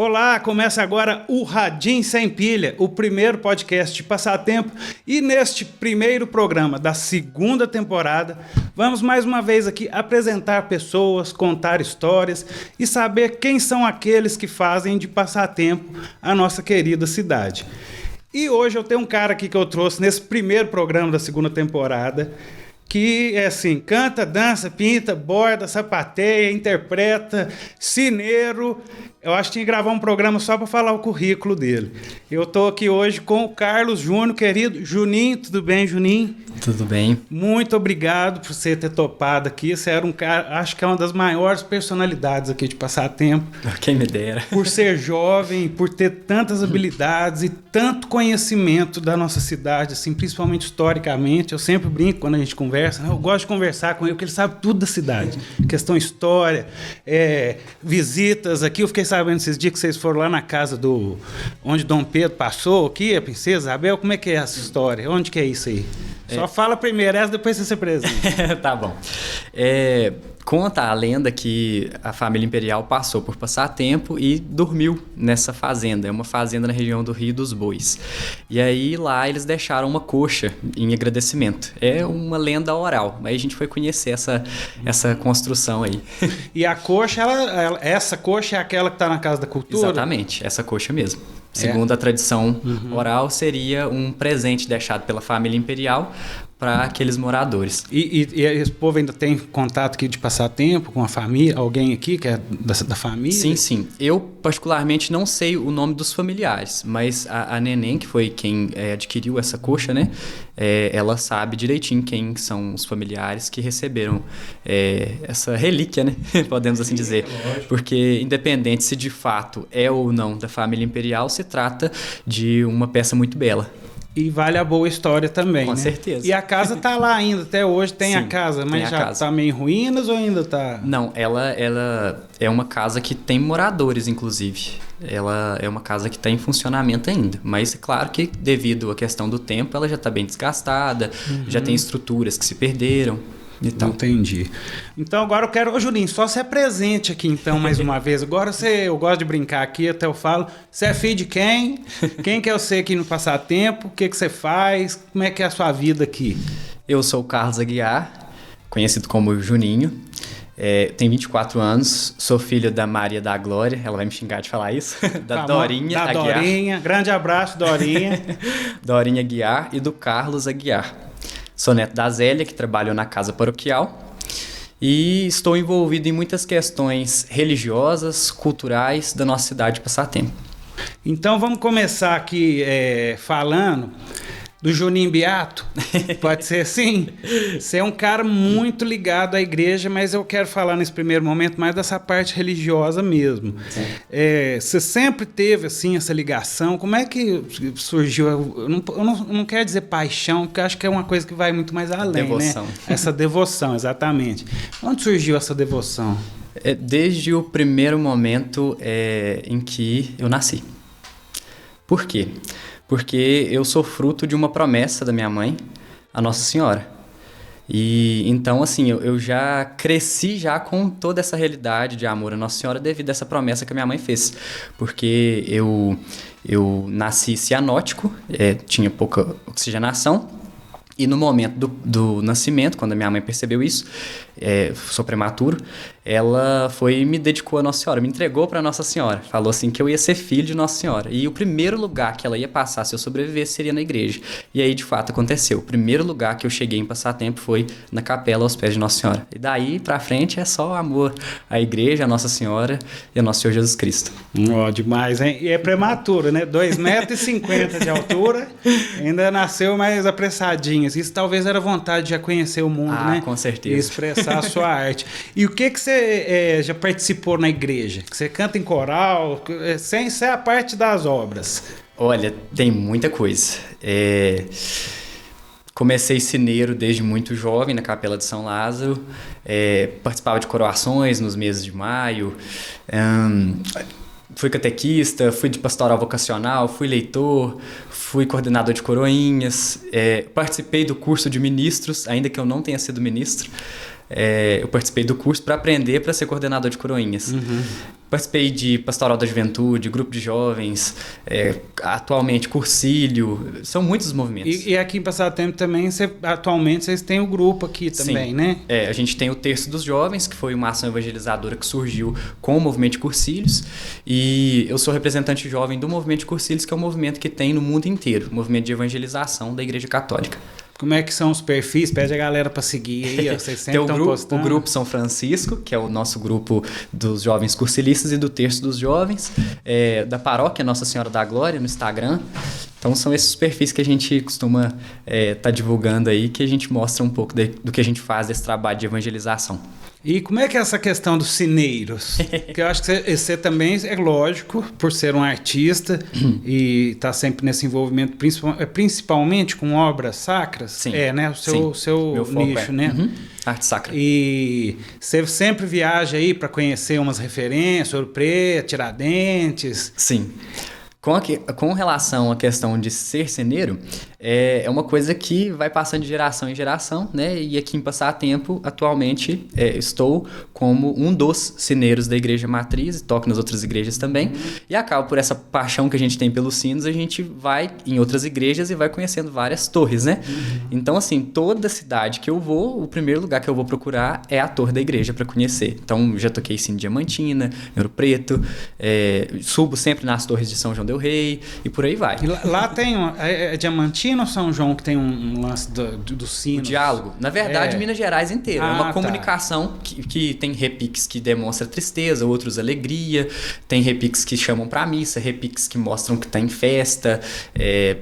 Olá, começa agora o Radim Sem Pilha, o primeiro podcast de passatempo. E neste primeiro programa da segunda temporada, vamos mais uma vez aqui apresentar pessoas, contar histórias e saber quem são aqueles que fazem de passatempo a nossa querida cidade. E hoje eu tenho um cara aqui que eu trouxe nesse primeiro programa da segunda temporada, que é assim, canta, dança, pinta, borda, sapateia, interpreta, cineiro. Eu acho que tinha que gravar um programa só para falar o currículo dele. Eu estou aqui hoje com o Carlos Júnior, querido. Juninho, tudo bem, Juninho? Tudo bem. Muito obrigado por você ter topado aqui. Você era um cara, acho que é uma das maiores personalidades aqui de passatempo. Quem me dera. Por ser jovem, por ter tantas habilidades e tanto conhecimento da nossa cidade, assim, principalmente historicamente. Eu sempre brinco quando a gente conversa, né? Eu gosto de conversar com ele, porque ele sabe tudo da cidade. Questão história, visitas aqui. Eu fiquei sabendo esses dias que vocês foram lá na casa onde Dom Pedro passou, aqui, a Princesa Isabel. Como é que é essa história? Onde que é isso aí? Só fala primeiro, depois você se apresenta. Tá bom. Conta a lenda que a família imperial passou por passatempo e dormiu nessa fazenda. É uma fazenda na região do Rio dos Bois. E aí lá eles deixaram uma coxa em agradecimento. É uma lenda oral. Aí a gente foi conhecer essa construção aí. E a coxa, essa coxa é aquela que está na Casa da Cultura? Exatamente, essa coxa mesmo. Segundo a tradição oral, seria um presente deixado pela família imperial para aqueles moradores. E esse povo ainda tem contato aqui de passatempo com a família? Alguém aqui que é da família? Sim. Eu, particularmente, não sei o nome dos familiares, mas a Neném, que foi quem adquiriu essa coxa, né? Ela sabe direitinho quem são os familiares que receberam essa relíquia, né? Podemos assim dizer. Porque, independente se de fato é ou não da família imperial, se trata de uma peça muito bela. E vale a boa história também, Com né? certeza. E a casa tá lá ainda, até hoje tem. Sim, a casa, mas já casa. Tá meio em ruínas ou ainda tá... Não, ela é uma casa que tem moradores, inclusive. Ela é uma casa que está em funcionamento ainda. Mas é claro que, devido à questão do tempo, ela já está bem desgastada, já tem estruturas que se perderam. Então. Entendi. Então agora eu quero... Ô Julinho, só se apresente aqui então mais uma vez. Agora eu gosto de brincar aqui, até eu falo. Você é filho de quem? Quem que é você aqui no passatempo? O que você faz? Como é que é a sua vida aqui? Eu sou o Carlos Aguiar, conhecido como Juninho. Tenho 24 anos, sou filho da Maria da Glória, ela vai me xingar de falar isso, da Dorinha Aguiar. Da Dorinha, grande abraço, Dorinha. Dorinha Aguiar e do Carlos Aguiar. Sou neto da Zélia, que trabalhou na casa paroquial, e estou envolvido em muitas questões religiosas, culturais da nossa cidade de Passatempo. Então vamos começar aqui falando do Juninho Beato, pode ser assim? Você é um cara muito ligado à igreja, mas eu quero falar nesse primeiro momento mais dessa parte religiosa mesmo. Você sempre teve assim essa ligação? Como é que surgiu? Eu não quero dizer paixão, porque eu acho que é uma coisa que vai muito mais além, devoção. Né? Essa devoção, exatamente. Onde surgiu essa devoção? Desde o primeiro momento em que eu nasci. Por quê? Porque eu sou fruto de uma promessa da minha mãe, a Nossa Senhora. E então, assim, eu já cresci já com toda essa realidade de amor à Nossa Senhora devido a essa promessa que a minha mãe fez. Porque eu nasci cianótico, tinha pouca oxigenação. E no momento do nascimento, quando a minha mãe percebeu isso, sou prematuro, ela me dedicou a Nossa Senhora, me entregou para Nossa Senhora. Falou assim que eu ia ser filho de Nossa Senhora. E o primeiro lugar que ela ia passar se eu sobrevivesse seria na igreja. E aí, de fato, aconteceu. O primeiro lugar que eu cheguei em passatempo foi na capela aos pés de Nossa Senhora. E daí para frente é só amor à igreja, a Nossa Senhora e a Nosso Senhor Jesus Cristo. Demais, hein? E é prematuro, né? 2,50 m de altura, ainda nasceu mais apressadinho. Isso talvez era vontade de já conhecer o mundo, né? Com certeza. E expressar a sua arte. E o que você já participou na igreja? Que você canta em coral, sem ser a parte das obras? Olha, tem muita coisa. Comecei cineiro desde muito jovem na Capela de São Lázaro. Participava de coroações nos meses de maio. Fui catequista, fui de pastoral vocacional, fui leitor, fui coordenador de coroinhas, participei do curso de ministros, ainda que eu não tenha sido ministro. eu participei do curso para aprender para ser coordenador de coroinhas. Participei de Pastoral da Juventude, Grupo de Jovens, atualmente Cursílio, são muitos movimentos. E aqui em Passar Tempo também, atualmente vocês têm o grupo aqui também, Sim. né? A gente tem o Terço dos Jovens, que foi uma ação evangelizadora que surgiu com o movimento de Cursílios, e eu sou representante jovem do movimento de Cursílios, que é um movimento que tem no mundo inteiro, um movimento de evangelização da Igreja Católica. Como é que são os perfis? Pede a galera para seguir aí, ó. Vocês sempre estão postando. O Grupo São Francisco, que é o nosso grupo dos jovens cursilistas e do Terço dos Jovens, da Paróquia Nossa Senhora da Glória, no Instagram. Então são esses perfis que a gente costuma tá divulgando aí, que a gente mostra um pouco do que a gente faz desse trabalho de evangelização. E como é que é essa questão dos sineiros? Porque eu acho que você também, é lógico, por ser um artista e estar sempre nesse envolvimento, principalmente com obras sacras. Sim. Né? O seu Meu foco nicho, né? Arte sacra. E você sempre viaja aí para conhecer umas referências, Ouro Preto, Tiradentes. Sim. Com relação à questão de ser ceneiro, é uma coisa que vai passando de geração em geração, né? E aqui em Passar Tempo, atualmente, estou como um dos ceneiros da Igreja Matriz, e toco nas outras igrejas também. E acaba por essa paixão que a gente tem pelos sinos, a gente vai em outras igrejas e vai conhecendo várias torres, né? Então, assim, toda cidade que eu vou, o primeiro lugar que eu vou procurar é a torre da igreja para conhecer. Então, já toquei sino Diamantina, Ouro Preto, subo sempre nas torres de São João del Rei e por aí vai. E lá tem Diamantina ou São João que tem um lance do sino? O diálogo. Na verdade, Minas Gerais inteira. É uma comunicação tá. que tem repiques que demonstram tristeza, outros alegria, tem repiques que chamam pra missa, repiques que mostram que tá em festa.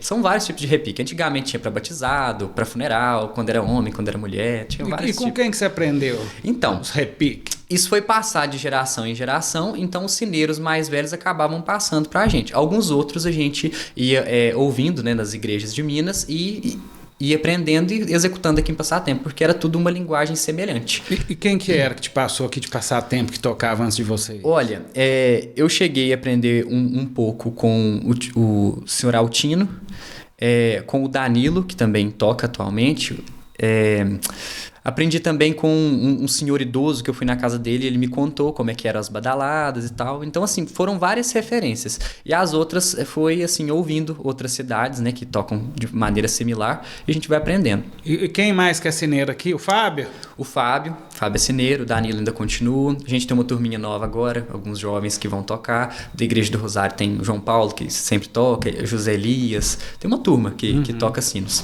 São vários tipos de repique. Antigamente tinha pra batizado, pra funeral, quando era homem, quando era mulher, tinha vários tipos. E com quem que você aprendeu? Então, os repiques? Isso foi passar de geração em geração, então os cineiros mais velhos acabavam passando pra gente. Alguns outros a gente ia ouvindo, né, nas igrejas de Minas e aprendendo e executando aqui em Passar Tempo, porque era tudo uma linguagem semelhante. E quem que era que te passou aqui de Passar Tempo, que tocava antes de você? Olha, eu cheguei a aprender um pouco com o senhor Altino, com o Danilo, que também toca atualmente. Aprendi também com um senhor idoso que eu fui na casa dele, ele me contou como é que eram as badaladas e tal. Então, assim, foram várias referências. E as outras foi, assim, ouvindo outras cidades, né, que tocam de maneira similar, e a gente vai aprendendo. E quem mais que é cineiro aqui? O Fábio? O Fábio é cineiro, o Danilo ainda continua. A gente tem uma turminha nova agora, alguns jovens que vão tocar. Da Igreja do Rosário tem o João Paulo, que sempre toca, José Elias. Tem uma turma que toca sinos.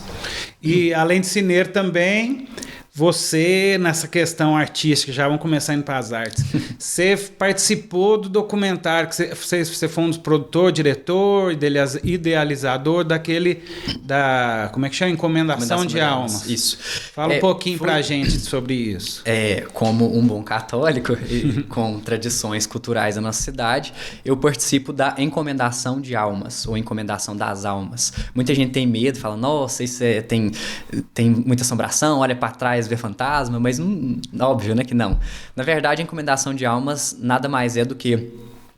E além de cineiro também... Você, nessa questão artística, já vamos começar indo para as artes, você participou do documentário, que você foi um dos produtor, diretor, idealizador como é que chama? Encomendação de Almas. Isso. Fala um pouquinho para a gente sobre isso. Como um bom católico e com tradições culturais da nossa cidade, eu participo da Encomendação de Almas, ou Encomendação das Almas. Muita gente tem medo, fala, nossa, isso tem muita assombração, olha para trás, ver fantasma, mas óbvio, né, que não. Na verdade, a encomendação de almas nada mais é do que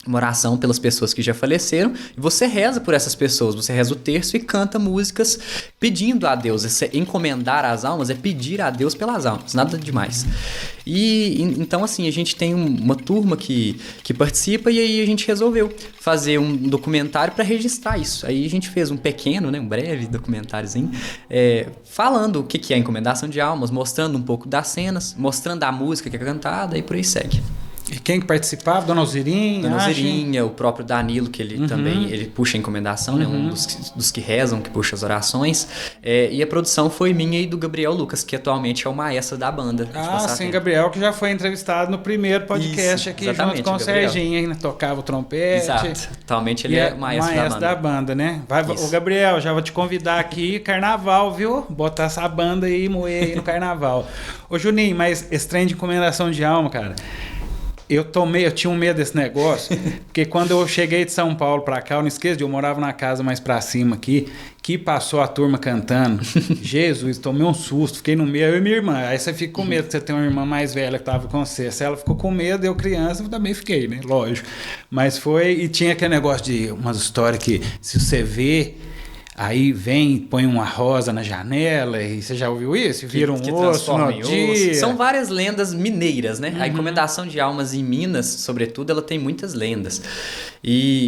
uma oração pelas pessoas que já faleceram, e você reza por essas pessoas, você reza o terço e canta músicas pedindo a Deus. Encomendar as almas é pedir a Deus pelas almas, nada demais. E então, assim, a gente tem uma turma que participa, e aí a gente resolveu fazer um documentário para registrar isso. Aí a gente fez um pequeno, né, um breve documentáriozinho, falando o que é a encomendação de almas, mostrando um pouco das cenas, mostrando a música que é cantada, e por aí segue. E quem que participava? Dona Alzirinha? Dona Alzirinha, o próprio Danilo, que ele também ele puxa a encomendação, né? Um dos que rezam, que puxa as orações. E a produção foi minha e do Gabriel Lucas, que atualmente é o maestro da banda. Sim, Gabriel, que já foi entrevistado no primeiro podcast. Isso, aqui junto com o Serginho, ainda tocava o trompete. Exato. Atualmente ele é o maestro da banda, né? Ô, Gabriel, já vou te convidar aqui, carnaval, viu? Botar essa banda aí e moer aí no carnaval. Ô, Juninho, mas esse trem de encomendação de alma, cara... Eu tinha um medo desse negócio, porque quando eu cheguei de São Paulo pra cá, eu não esqueço eu morava na casa mais pra cima aqui, que passou a turma cantando. Jesus, tomei um susto, fiquei no meio, eu e minha irmã. Aí você fica com medo que você tem uma irmã mais velha que tava com você. Se ela ficou com medo, eu criança, eu também fiquei, né? Lógico. Mas e tinha aquele negócio de umas histórias que, se você vê aí vem, põe uma rosa na janela, e você já ouviu isso? Vira um osso no dia. São várias lendas mineiras, né? A encomendação de almas em Minas, sobretudo, ela tem muitas lendas.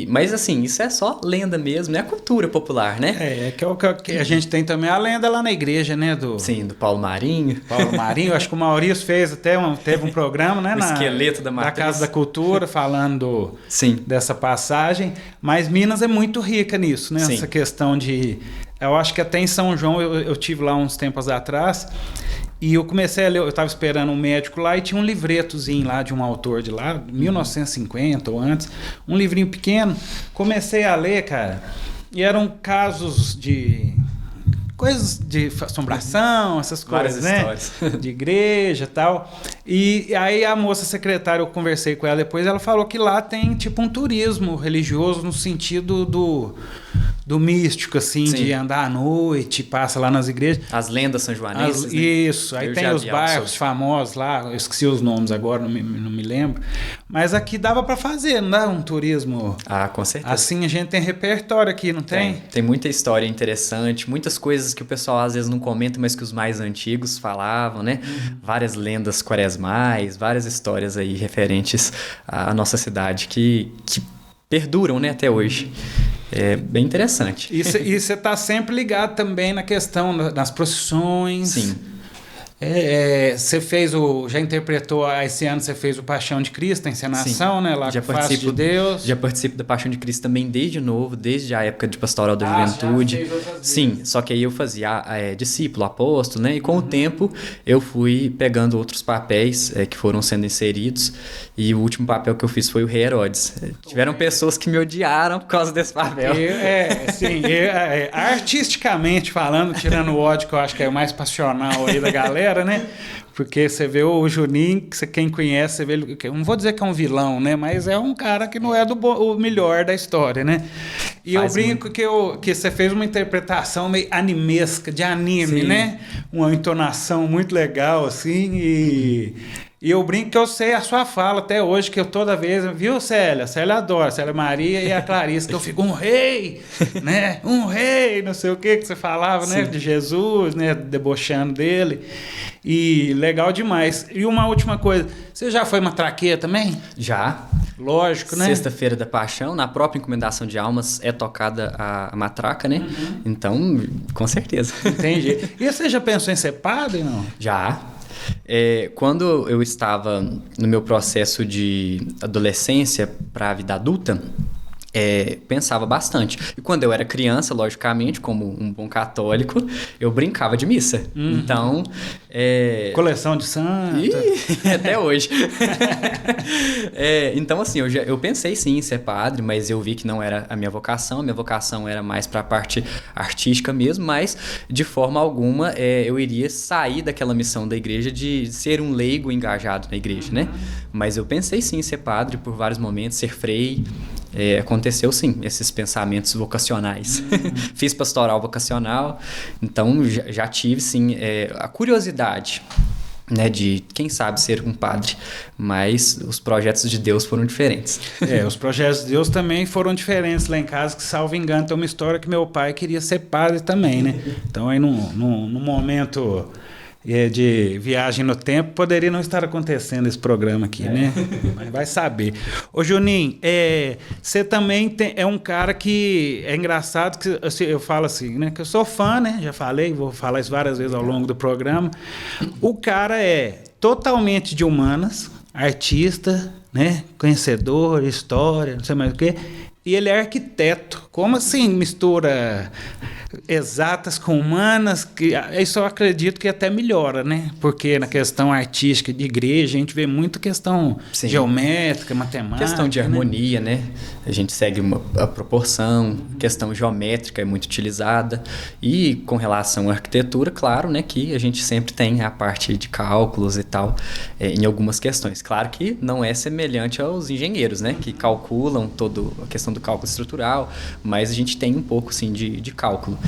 Mas assim, isso é só lenda mesmo, é a cultura popular, né? Que é o que a gente tem também a lenda lá na igreja, né? Sim, do Paulo Marinho. Paulo Marinho, acho que o Maurício fez teve um programa, né? O esqueleto da matriz. Da Casa da Cultura, falando dessa passagem. Mas Minas é muito rica nisso, né? Sim. Essa questão de... Eu acho que até em São João, eu tive lá uns tempos atrás, e eu comecei a ler, eu estava esperando um médico lá, e tinha um livretozinho lá de um autor de lá, 1950 ou antes, um livrinho pequeno. Comecei a ler, cara, e eram casos de... coisas de assombração, essas coisas, várias histórias. De igreja e tal. E aí a moça secretária, eu conversei com ela depois, ela falou que lá tem tipo um turismo religioso no sentido do místico, assim, de andar à noite, passa lá nas igrejas. As lendas sanjoanenses, né? Isso, aí tem os bairros famosos lá, eu esqueci os nomes agora, não me lembro. Mas aqui dava para fazer, não dá um turismo... Com certeza. Assim a gente tem repertório aqui, não tem? Tem muita história interessante, muitas coisas que o pessoal às vezes não comenta, mas que os mais antigos falavam, né? Várias lendas quaresmais, várias histórias aí referentes à nossa cidade que perduram, né, até hoje. É bem interessante. E você está sempre ligado também na questão das procissões. Sim. Você já interpretou, esse ano você fez o Paixão de Cristo, a encenação, né? Lá já com Face de Deus. Já participo da Paixão de Cristo também desde novo, desde a época de Pastoral da Juventude. Sim, só que aí eu fazia discípulo, apóstolo, né? E com o tempo eu fui pegando outros papéis que foram sendo inseridos. E o último papel que eu fiz foi o Rei Herodes. Tiveram pessoas que me odiaram por causa desse papel. Artisticamente falando, tirando o ódio, que eu acho que é o mais passional aí da galera, né? Porque você vê o Juninho, quem conhece, você vê ele, não vou dizer que é um vilão, né? Mas é um cara que não é o melhor da história, né? E eu brinco que você fez uma interpretação meio animesca, de anime, né? Uma entonação muito legal, assim, e eu brinco que eu sei a sua fala até hoje, que eu toda vez, viu, Célia? Célia adora, Célia Maria e a Clarice, que eu fico um rei, né? Um rei, não sei o que você falava, né? De Jesus, né? Debochando dele. E legal demais. E uma última coisa, você já foi matraqueira também? Já. Lógico, né? Sexta-feira da Paixão, na própria encomendação de almas, é tocada a matraca, né? Então, com certeza. Entendi. E você já pensou em ser padre, não? Já. Quando eu estava no meu processo de adolescência para a vida adulta, pensava bastante. E quando eu era criança, logicamente, como um bom católico, eu brincava de missa. Então... Coleção de santa. Até hoje. Então, assim, eu pensei sim em ser padre, mas eu vi que não era a minha vocação. A minha vocação era mais para a parte artística mesmo, mas de forma alguma eu iria sair daquela missão da igreja de ser um leigo engajado na igreja, né? Mas eu pensei sim em ser padre por vários momentos, ser frei. Aconteceu sim, esses pensamentos vocacionais. Fiz pastoral vocacional, então já tive sim a curiosidade, né, de quem sabe ser um padre, mas os projetos de Deus foram diferentes. Os projetos de Deus também foram diferentes lá em casa, que salvo engano tem uma história que meu pai queria ser padre também, né? Então aí num momento de viagem no tempo, poderia não estar acontecendo esse programa aqui, né? Mas vai saber. Ô Juninho, você também é um cara que é engraçado, que eu falo assim, né? Que eu sou fã, né? Já falei, vou falar isso várias vezes ao longo do programa. O cara é totalmente de humanas, artista, né? Conhecedor, história, não sei mais o quê. E ele é arquiteto. Como assim mistura exatas com humanas? Isso eu acredito que até melhora, né? Porque na questão artística de igreja, a gente vê muito questão geométrica, matemática. Questão de harmonia, né? A gente segue a proporção, questão geométrica é muito utilizada. E com relação à arquitetura, claro, né? Que a gente sempre tem a parte de cálculos e tal, em algumas questões. Claro que não é semelhante aos engenheiros, né? Que calculam toda a questão do cálculo estrutural, mas a gente tem um pouco, sim, de cálculo.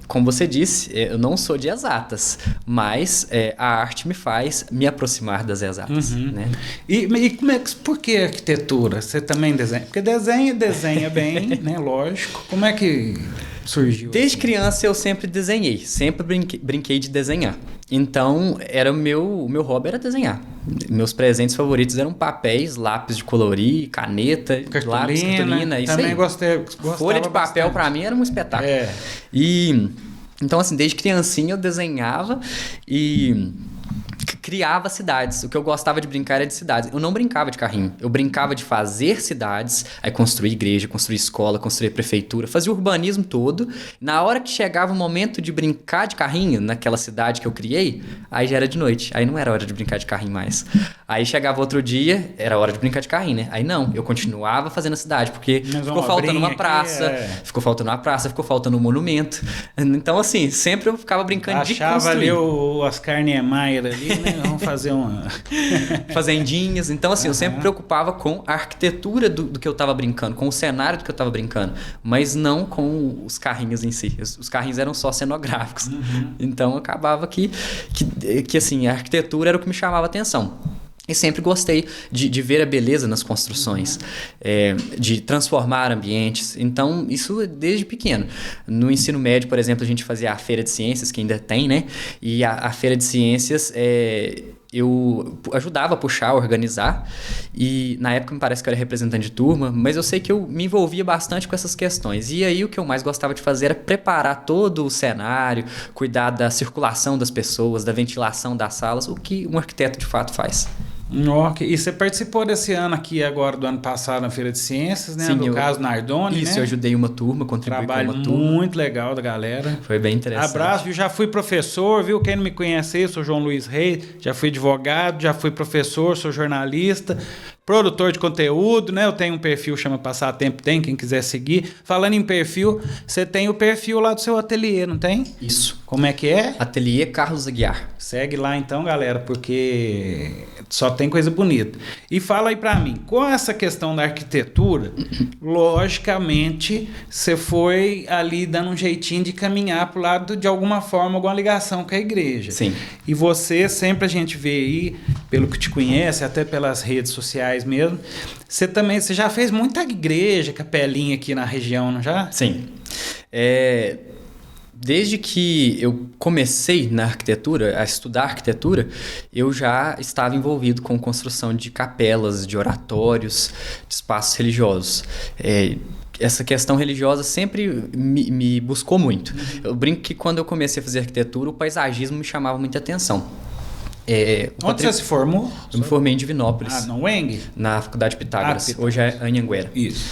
Como você disse, eu não sou de exatas, mas a arte me faz me aproximar das exatas. Né? E por que arquitetura? Você também desenha? Porque desenha bem, né? Lógico. Como é que surgiu? Desde criança eu sempre desenhei, sempre brinquei de desenhar. Então, era o meu hobby era desenhar. Meus presentes favoritos eram papéis, lápis de colorir, caneta, lápis, cartolina, isso também aí. Gostava Folha de papel bastante. pra mim era um espetáculo. É. E então, assim, desde criancinha eu desenhava e criava cidades. O que eu gostava de brincar era de cidades. Eu não brincava de carrinho. Eu brincava de fazer cidades, aí construir igreja, construir escola, construir prefeitura, fazia o urbanismo todo. Na hora que chegava o momento de brincar de carrinho, naquela cidade que eu criei, aí já era de noite. Aí não era hora de brincar de carrinho mais. Aí chegava outro dia, era hora de brincar de carrinho, né? Aí não, eu continuava fazendo a cidade, porque ficou faltando uma praça, ficou faltando uma praça, ficou faltando um monumento. Então, assim, sempre eu ficava brincando de construir. Achava ali o Oscar Niemeyer ali, né? Vamos fazer uma... Fazendinhas. Então, assim, eu sempre me preocupava com a arquitetura do que eu tava brincando, com o cenário do que eu tava brincando, mas não com os carrinhos em si. Os carrinhos eram só cenográficos. Então, acabava que assim, a arquitetura era o que me chamava a atenção. E sempre gostei de ver a beleza nas construções, de transformar ambientes. Então, isso desde pequeno. No ensino médio, por exemplo, a gente fazia a Feira de Ciências, que ainda tem, né? E a Feira de Ciências, eu ajudava a puxar, a organizar. E na época me parece que eu era representante de turma, mas eu sei que eu me envolvia bastante com essas questões. E aí o que eu mais gostava de fazer era preparar todo o cenário, cuidar da circulação das pessoas, da ventilação das salas, o que um arquiteto de fato faz. E você participou desse ano aqui agora, do ano passado, na Feira de Ciências, né? Sim, no caso Nardoni, isso, né? eu ajudei uma turma, contribuí com uma turma. Trabalho muito legal da galera. Foi bem interessante. Abraço, viu? Já fui professor, viu? Quem não me conhece aí, sou João Luiz Reis, já fui advogado, já fui professor, sou jornalista, produtor de conteúdo, né? Eu tenho um perfil, chama Passatempo Tem, quem quiser seguir. Falando em perfil, você tem o perfil lá do seu ateliê, não tem? Isso. Como é que é? Ateliê Carlos Aguiar. Segue lá então, galera, porque só tem coisa bonita. E fala aí pra mim, com essa questão da arquitetura, logicamente, você foi ali dando um jeitinho de caminhar pro lado de alguma forma, alguma ligação com a igreja. Sim. E você, sempre a gente vê aí, pelo que te conhece, até pelas redes sociais mesmo, você já fez muita igreja, capelinha aqui na região, não já? Sim. Desde que eu comecei na arquitetura, a estudar arquitetura, eu já estava envolvido com construção de capelas, de oratórios, de espaços religiosos. Essa questão religiosa sempre me buscou muito. Eu brinco que quando eu comecei a fazer arquitetura, o paisagismo me chamava muita atenção. Onde você se formou? Eu me formei em Divinópolis. No UENG? Na Faculdade Pitágoras. Hoje é Anhanguera. Isso.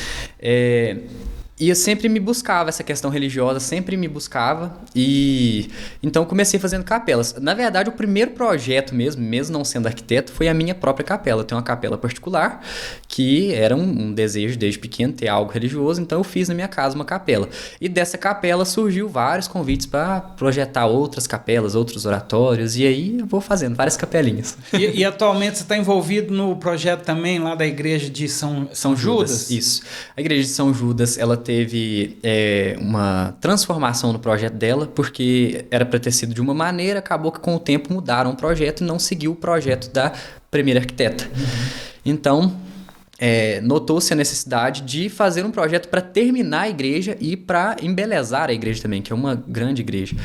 E eu sempre me buscava essa questão religiosa, sempre me buscava, e então eu comecei fazendo capelas. Na verdade, o primeiro projeto mesmo não sendo arquiteto, foi a minha própria capela. Eu tenho uma capela particular, que era um desejo desde pequeno ter algo religioso, então eu fiz na minha casa uma capela. E dessa capela surgiu vários convites para projetar outras capelas, outros oratórios, e aí eu vou fazendo várias capelinhas. E atualmente você está envolvido no projeto também lá da igreja de São Judas? Isso. A igreja de São Judas, ela teve uma transformação no projeto dela, porque era para ter sido de uma maneira, acabou que com o tempo mudaram o projeto e não seguiu o projeto da primeira arquiteta. Então, notou-se a necessidade de fazer um projeto para terminar a igreja e para embelezar a igreja também, que é uma grande igreja.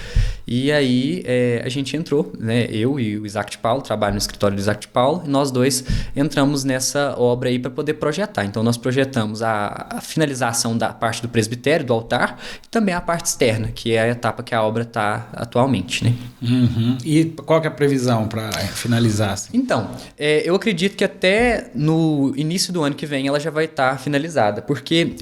E aí a gente entrou, né, eu e o Isaac de Paulo, trabalho no escritório do Isaac de Paulo, e nós dois entramos nessa obra aí para poder projetar. Então nós projetamos a finalização da parte do presbitério, do altar, e também a parte externa, que é a etapa que a obra está atualmente, né? Uhum. E qual que é a previsão para finalizar? Assim? Então, eu acredito que até no início do ano que vem ela já vai estar finalizada, porque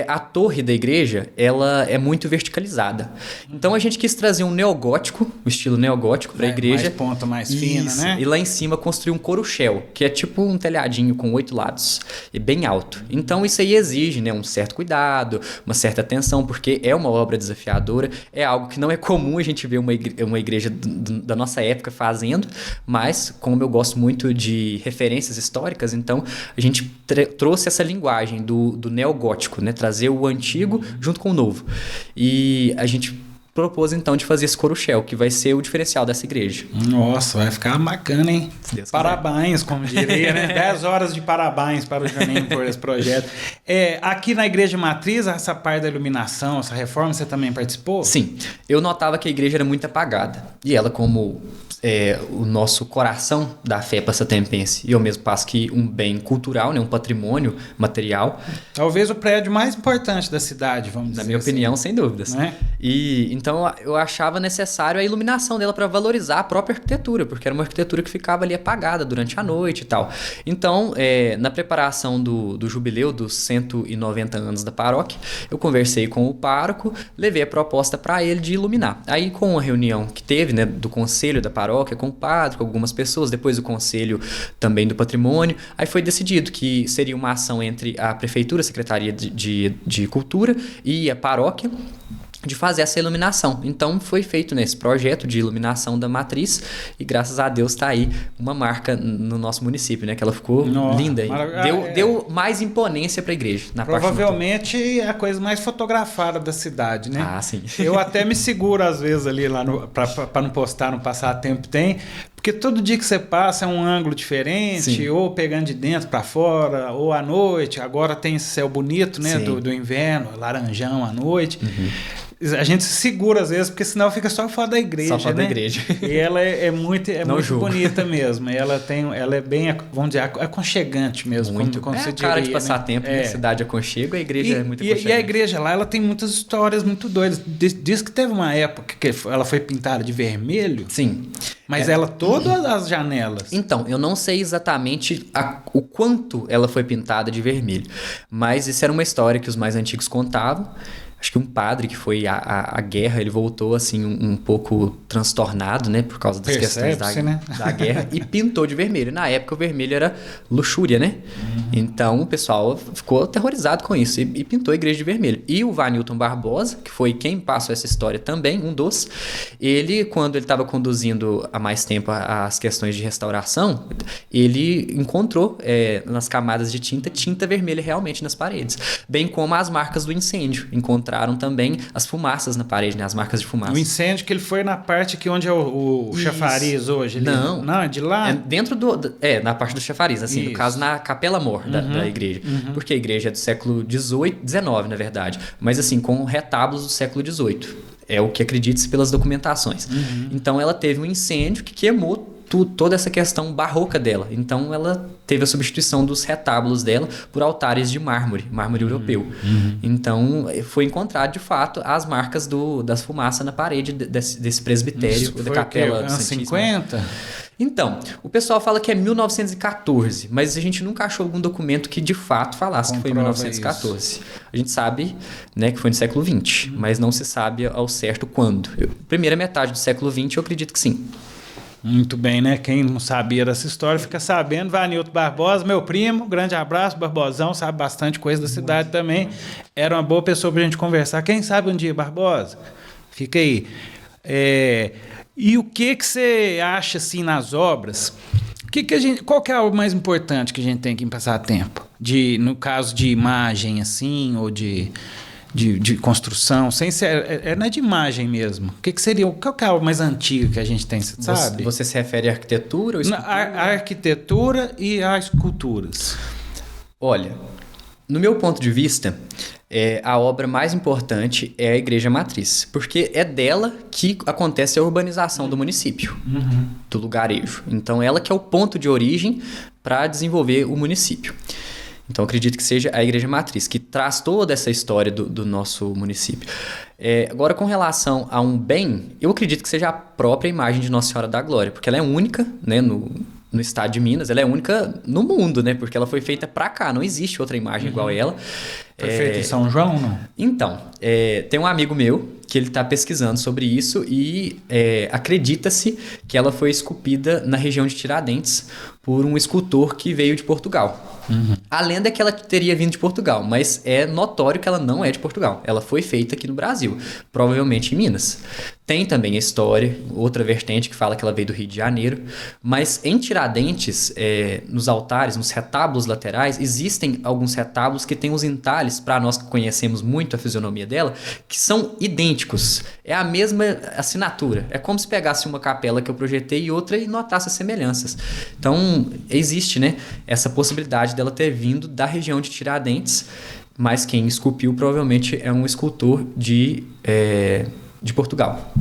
a torre da igreja, ela é muito verticalizada. Então a gente quis trazer um neogótico, o estilo neogótico para a igreja. Mais ponta, mais fina, né? E lá em cima construir um coruchel, que é tipo um telhadinho com 8 lados, e bem alto. Então isso aí exige, né, um certo cuidado, uma certa atenção, porque é uma obra desafiadora, é algo que não é comum a gente ver uma igreja da nossa época fazendo, mas como eu gosto muito de referências históricas, então a gente trouxe essa linguagem do neogótico, né, trazer o antigo junto com o novo. E a gente propôs então de fazer esse coruchel, que vai ser o diferencial dessa igreja. Nossa, vai ficar bacana, hein? Parabéns, como diria, né? 10 horas de parabéns para o Juninho por esse projeto. Aqui na Igreja Matriz, essa parte da iluminação, essa reforma, você também participou? Sim, eu notava que a igreja era muito apagada. E ela, como o nosso coração da fé passatempense, e ao mesmo passo que um bem cultural, né, um patrimônio material. Talvez o prédio mais importante da cidade, vamos dizer. Na minha opinião, sem dúvidas. E então eu achava necessário a iluminação dela para valorizar a própria arquitetura, porque era uma arquitetura que ficava ali apagada durante a noite e tal. Então, na preparação do jubileu dos 190 anos da paróquia, eu conversei com o pároco, levei a proposta para ele de iluminar. Aí, com a reunião que teve, né, do conselho da paróquia, com o padre, com algumas pessoas, depois do conselho também do patrimônio, aí foi decidido que seria uma ação entre a prefeitura, a Secretaria de Cultura e a paróquia, de fazer essa iluminação. Então foi feito nesse projeto de iluminação da matriz e graças a Deus está aí uma marca no nosso município, né? Que ela ficou linda. Deu mais imponência para a igreja. Provavelmente é a coisa mais fotografada da cidade, né? Ah, sim. Eu até me seguro às vezes ali lá para não postar no Passatempo porque todo dia que você passa é um ângulo diferente, sim, ou pegando de dentro para fora, ou à noite. Agora tem esse céu bonito, né? Do inverno, laranjão à noite. Uhum. A gente se segura às vezes, porque senão fica só fora da igreja. Só fora, né? Da igreja. E ela é muito bonita mesmo. Ela é bem, vamos dizer, aconchegante mesmo. Muito. Como você cara diria, de passatempo, né? Cidade aconchego, a igreja é muito aconchegante. E a igreja lá, ela tem muitas histórias muito doidas. Diz que teve uma época que ela foi pintada de vermelho. Sim. Mas ela todas as janelas. Então, eu não sei exatamente o quanto ela foi pintada de vermelho. Mas isso era uma história que os mais antigos contavam. Acho que um padre que foi à guerra, ele voltou assim um pouco transtornado, né? Por causa das questões da guerra e pintou de vermelho. Na época o vermelho era luxúria, né? Então o pessoal ficou aterrorizado com isso e pintou a igreja de vermelho. E o Vanilton Barbosa, que foi quem passou essa história também, ele, quando ele estava conduzindo há mais tempo as questões de restauração, ele encontrou nas camadas de tinta vermelha realmente nas paredes. Bem como as marcas do incêndio. Encontraram também as fumaças na parede, né? As marcas de fumaça. O incêndio que ele foi na parte que onde é o chafariz hoje? Não, é de lá? Dentro na parte do chafariz, assim, no caso na Capela Mor da igreja. Porque a igreja é do século XIX, na verdade, mas assim, com retábulos do século XVIII. É o que acredita-se pelas documentações. Então ela teve um incêndio que queimou toda essa questão barroca dela. Então ela teve a substituição dos retábulos dela por altares de mármore europeu. Então foi encontrado de fato as marcas das fumaças na parede desse presbitério da Capela do Santíssimo. 50? Então, o pessoal fala que é 1914, mas a gente nunca achou algum documento que de fato falasse que foi 1914. Isso. A gente sabe, né, que foi no século XX, mas não se sabe ao certo quando. Primeira metade do século XX, eu acredito que sim. Muito bem, né? Quem não sabia dessa história fica sabendo. Vanilton Barbosa, meu primo, grande abraço, Barbosão, sabe bastante coisa da cidade também. Era uma boa pessoa pra gente conversar. Quem sabe um dia, Barbosa? Fica aí. E o que você acha, assim, nas obras? Qual que é o mais importante que a gente tem que passar tempo? No caso de imagem, assim, ou de construção, sem ser, não é de imagem mesmo. Qual que é o mais antigo que a gente tem, você sabe? Você se refere à arquitetura ou escultura? A arquitetura e às esculturas. Olha, no meu ponto de vista, a obra mais importante é a Igreja Matriz, porque é dela que acontece a urbanização do município, do lugarejo. Então, ela que é o ponto de origem para desenvolver o município. Então, acredito que seja a Igreja Matriz, que traz toda essa história do nosso município. Agora, com relação a um bem, eu acredito que seja a própria imagem de Nossa Senhora da Glória, porque ela é única, né, no estado de Minas, ela é única no mundo, né, porque ela foi feita para cá, não existe outra imagem igual a ela. Foi feita em São João, não? Então, tem um amigo meu que ele está pesquisando sobre isso e acredita-se que ela foi esculpida na região de Tiradentes por um escultor que veio de Portugal. A lenda é que ela teria vindo de Portugal, mas é notório que ela não é de Portugal. Ela foi feita aqui no Brasil, provavelmente em Minas. Tem também a história, outra vertente que fala que ela veio do Rio de Janeiro, mas em Tiradentes, nos altares, nos retábulos laterais, existem alguns retábulos que têm os entalhes, para nós que conhecemos muito a fisionomia dela, que são idênticos, é a mesma assinatura, é como se pegasse uma capela que eu projetei e outra e notasse as semelhanças. Então, existe, né, essa possibilidade dela ter vindo da região de Tiradentes, mas quem esculpiu provavelmente é um escultor de Portugal.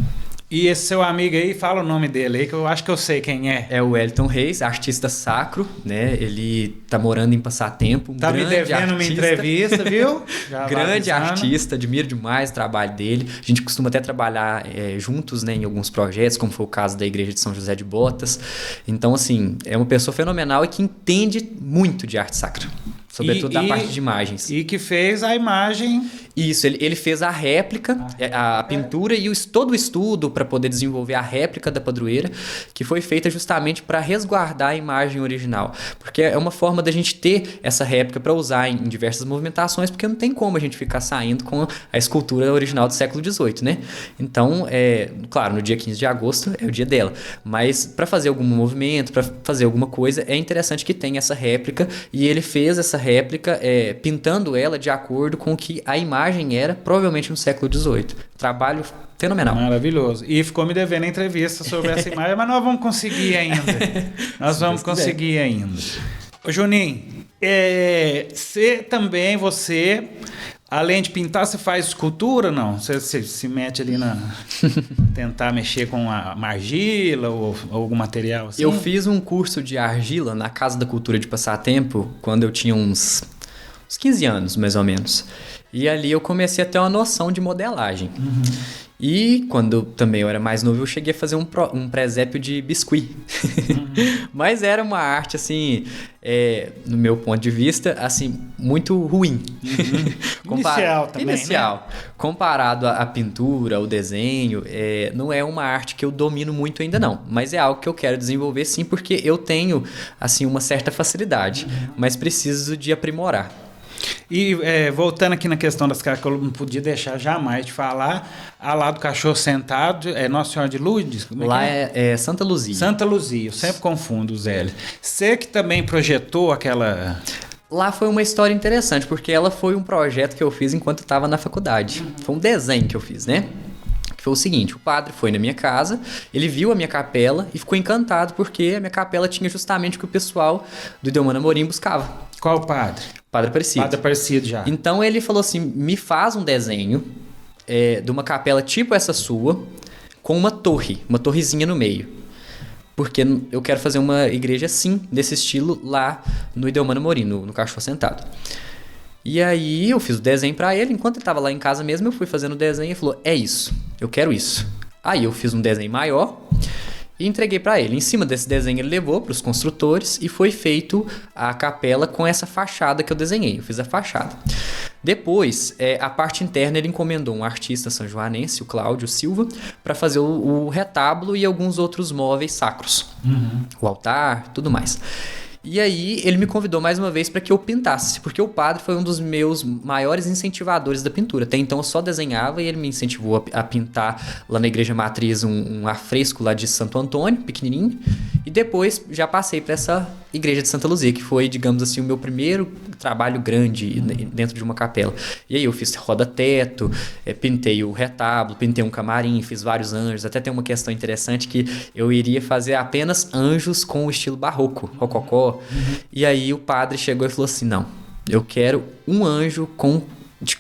E esse seu amigo aí, fala o nome dele aí, que eu acho que eu sei quem é. É o Wellington Reis, artista sacro, né? Ele tá morando em Passatempo. Tá me devendo uma entrevista, viu? Grande artista, admiro demais o trabalho dele. A gente costuma até trabalhar juntos, né, em alguns projetos, como foi o caso da Igreja de São José de Botas. Então, assim, é uma pessoa fenomenal e que entende muito de arte sacra. Sobretudo da parte de imagens. E que fez a imagem... Isso, ele fez a réplica, a pintura e todo o estudo para poder desenvolver a réplica da padroeira, que foi feita justamente para resguardar a imagem original. Porque é uma forma da gente ter essa réplica para usar em diversas movimentações, porque não tem como a gente ficar saindo com a escultura original do século XVIII, né? Então, claro, no dia 15 de agosto é o dia dela, mas para fazer algum movimento, para fazer alguma coisa, é interessante que tenha essa réplica, e ele fez essa réplica pintando ela de acordo com o que a imagem era, provavelmente no século XVIII. Trabalho fenomenal. Maravilhoso. E ficou me devendo a entrevista sobre essa imagem, mas nós vamos conseguir ainda. Nós vamos conseguir ainda. Ô, Juninho, você, além de pintar, você faz escultura, não? Você se mete ali tentar mexer com a argila ou algum material assim? Eu fiz um curso de argila na Casa da Cultura de Passatempo quando eu tinha uns 15 anos, mais ou menos. E ali eu comecei a ter uma noção de modelagem. Uhum. E quando também eu era mais novo, eu cheguei a fazer um presépio de biscuit. Uhum. Mas era uma arte, assim, no meu ponto de vista, assim, muito ruim. Uhum. Inicial também, Inicial. Né? Comparado à pintura, ao desenho, não é uma arte que eu domino muito ainda não. Mas é algo que eu quero desenvolver sim, porque eu tenho, assim, uma certa facilidade. Mas preciso de aprimorar. E voltando aqui na questão das caras, que eu não podia deixar jamais de falar, lá do cachorro sentado, Nossa Senhora de Lourdes? Lá é Santa Luzia. Santa Luzia, eu sempre confundo os L. Você que também projetou aquela... Lá foi uma história interessante, porque ela foi um projeto que eu fiz enquanto eu estava na faculdade. Uhum. Foi um desenho que eu fiz, né? Que foi o seguinte, o padre foi na minha casa, ele viu a minha capela e ficou encantado porque a minha capela tinha justamente o que o pessoal do Idelmano Amorim buscava. Qual padre? Padre Aparecido. Padre Aparecido já. Então ele falou assim, me faz um desenho de uma capela tipo essa sua, com uma torrezinha no meio. Porque eu quero fazer uma igreja assim, desse estilo, lá no Idelmano Amorim, no Cachorro Sentado. E aí eu fiz o desenho pra ele, enquanto ele tava lá em casa mesmo, eu fui fazendo o desenho e falou, é isso, eu quero isso. Aí eu fiz um desenho maior e entreguei pra ele. Em cima desse desenho ele levou pros construtores e foi feito a capela com essa fachada que eu desenhei. Eu fiz a fachada. Depois, a parte interna ele encomendou um artista sanjoanense, o Cláudio Silva, para fazer o retábulo e alguns outros móveis sacros. Uhum. O altar, tudo mais. E aí ele me convidou mais uma vez para que eu pintasse, porque o padre foi um dos meus maiores incentivadores da pintura. Até então eu só desenhava e ele me incentivou a pintar lá na Igreja Matriz um afresco lá de Santo Antônio, pequenininho. E depois já passei para essa Igreja de Santa Luzia, que foi, digamos assim, o meu primeiro trabalho grande dentro de uma capela. E aí eu fiz roda-teto, pintei o retábulo, pintei um camarim, fiz vários anjos. Até tem uma questão interessante que eu iria fazer apenas anjos com o estilo barroco, rococó. Uhum. E aí o padre chegou e falou assim, não, eu quero um anjo com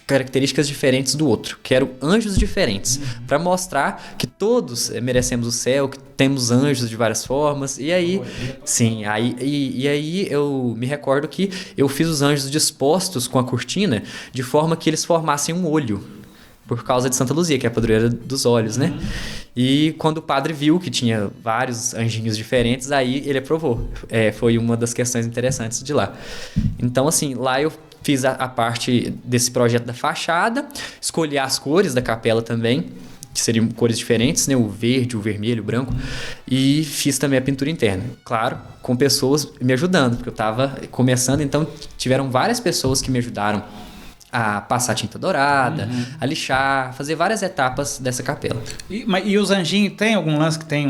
características diferentes do outro. Quero anjos diferentes, para mostrar que todos merecemos o céu, que temos anjos de várias formas. E aí, sim, aí eu me recordo que eu fiz os anjos dispostos com a cortina de forma que eles formassem um olho, por causa de Santa Luzia, que é a padroeira dos olhos, né? E quando o padre viu que tinha vários anjinhos diferentes, aí ele aprovou. Foi uma das questões interessantes de lá. Então, assim, lá eu fiz a parte desse projeto da fachada, escolhi as cores da capela também, que seriam cores diferentes, né? O verde, o vermelho, o branco. E fiz também a pintura interna. Claro, com pessoas me ajudando, porque eu estava começando, então tiveram várias pessoas que me ajudaram a passar tinta dourada, a lixar, fazer várias etapas dessa capela. E os anjinhos, tem algum lance que tem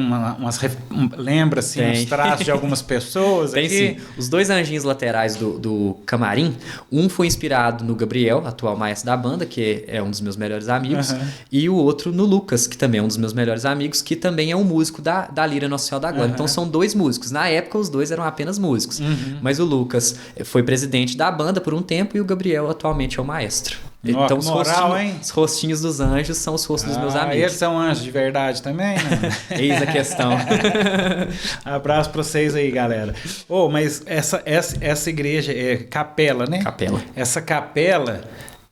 lembra assim, os traços de algumas pessoas? Tem aqui? sim. Os 2 anjinhos laterais do camarim, um foi inspirado no Gabriel, atual maestro da banda, que é um dos meus melhores amigos, e o outro no Lucas, que também é um dos meus melhores amigos, que também é um músico da Lira Nossa Senhora da Glória. Então são 2 músicos. Na época os 2 eram apenas músicos, mas o Lucas foi presidente da banda por um tempo e o Gabriel atualmente é o maestro. Então os rostinhos dos anjos são os rostos dos meus amigos. Eles são anjos de verdade também, né? Eis a questão. Abraço pra vocês aí, galera. Mas essa igreja é capela, né? Capela. Essa capela,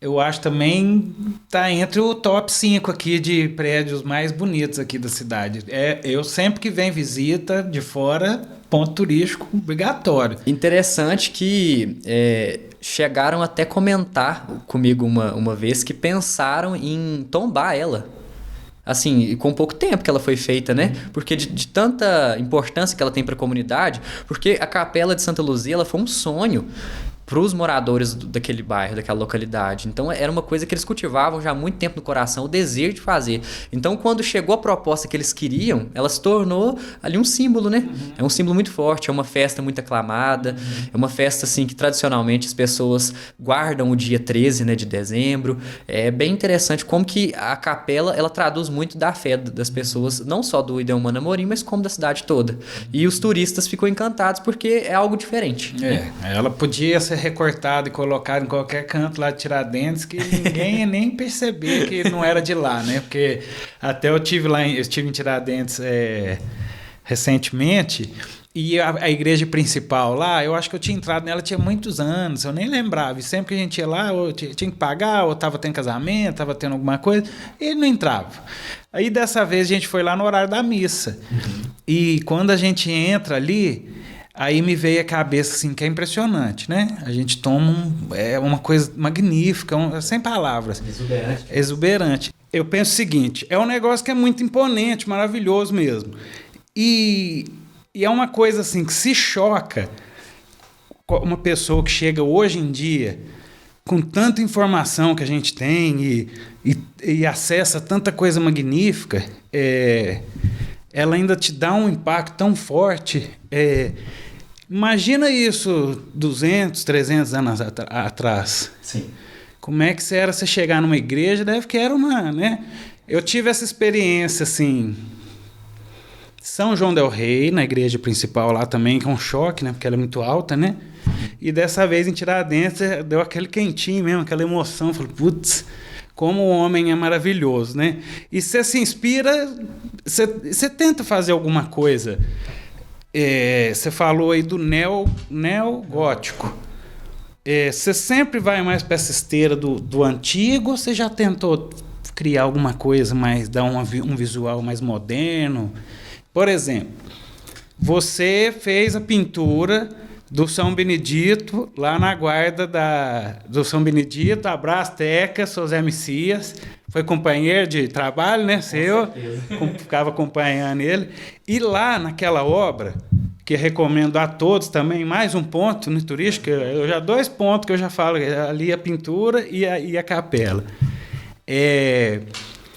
eu acho também tá entre o top 5 aqui de prédios mais bonitos aqui da cidade. Eu sempre que vem visita de fora, ponto turístico obrigatório. Interessante que chegaram até comentar comigo uma vez que pensaram em tombar ela. Assim, com pouco tempo que ela foi feita, né? Porque de tanta importância que ela tem para a comunidade, porque a Capela de Santa Luzia, ela foi um sonho para os moradores daquele bairro, daquela localidade. Então era uma coisa que eles cultivavam já há muito tempo no coração, o desejo de fazer. Então quando chegou a proposta que eles queriam, ela se tornou ali um símbolo, né? É um símbolo muito forte, é uma festa muito aclamada, é uma festa assim que tradicionalmente as pessoas guardam o dia 13, né, de dezembro. É bem interessante como que a capela, ela traduz muito da fé das pessoas, não só do Ideumano Amorim, mas como da cidade toda. E os turistas ficam encantados porque é algo diferente. Ela podia ser recortado e colocado em qualquer canto lá de Tiradentes que ninguém ia nem perceber que não era de lá, né? Porque até eu estive em Tiradentes recentemente e a igreja principal lá, eu acho que eu tinha entrado nela tinha muitos anos, eu nem lembrava. E sempre que a gente ia lá, ou tinha que pagar, ou estava tendo casamento, estava tendo alguma coisa, e ele não entrava. Aí dessa vez a gente foi lá no horário da missa. E quando a gente entra ali, aí me veio a cabeça assim, que é impressionante, né? A gente toma uma coisa magnífica, sem palavras. Exuberante. Eu penso o seguinte, é um negócio que é muito imponente, maravilhoso mesmo. E é uma coisa assim, que se choca uma pessoa que chega hoje em dia, com tanta informação que a gente tem e acessa tanta coisa magnífica, ela ainda te dá um impacto tão forte. Imagina isso 200, 300 anos atrás. Sim. Como é que você chegar numa igreja, deve que era uma, né? Eu tive essa experiência, assim, São João del Rei, na igreja principal lá também, que é um choque, né? Porque ela é muito alta, né? E dessa vez em Tiradentes deu aquele quentinho mesmo, aquela emoção. Falei, putz, como o homem é maravilhoso, né? E você se inspira, você tenta fazer alguma coisa. Você falou aí do neogótico. Você sempre vai mais para essa esteira do antigo ou você já tentou criar alguma coisa mais, dar um visual mais moderno? Por exemplo, você fez a pintura do São Benedito lá na guarda do São Benedito, abraço Teca, José Messias, foi companheiro de trabalho, né, seu, ficava acompanhando ele, e lá naquela obra, que recomendo a todos também, mais um ponto no turístico, eu já 2 pontos que eu já falo, ali a pintura e a capela.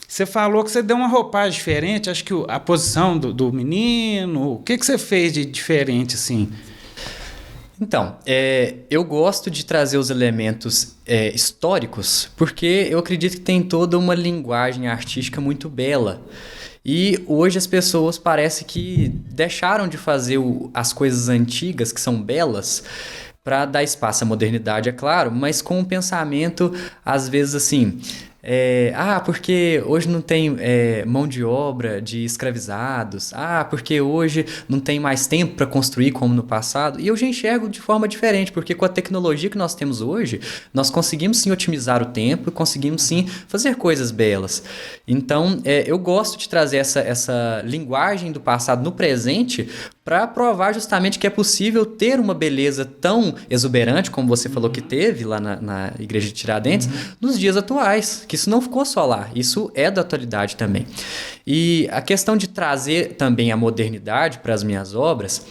Você falou que você deu uma roupagem diferente, acho que a posição do menino, o que você fez de diferente, assim? Então, eu gosto de trazer os elementos históricos, porque eu acredito que tem toda uma linguagem artística muito bela. E hoje as pessoas parece que deixaram de fazer as coisas antigas, que são belas, para dar espaço à modernidade, é claro, mas com um pensamento, às vezes assim... porque hoje não tem mão de obra de escravizados, porque hoje não tem mais tempo para construir como no passado, e eu já enxergo de forma diferente, porque com a tecnologia que nós temos hoje, nós conseguimos sim otimizar o tempo e conseguimos sim fazer coisas belas. Então, eu gosto de trazer essa linguagem do passado no presente para provar justamente que é possível ter uma beleza tão exuberante, como você falou que teve lá na igreja de Tiradentes, nos dias atuais, que isso não ficou só lá, isso é da atualidade também. E a questão de trazer também a modernidade para as minhas obras,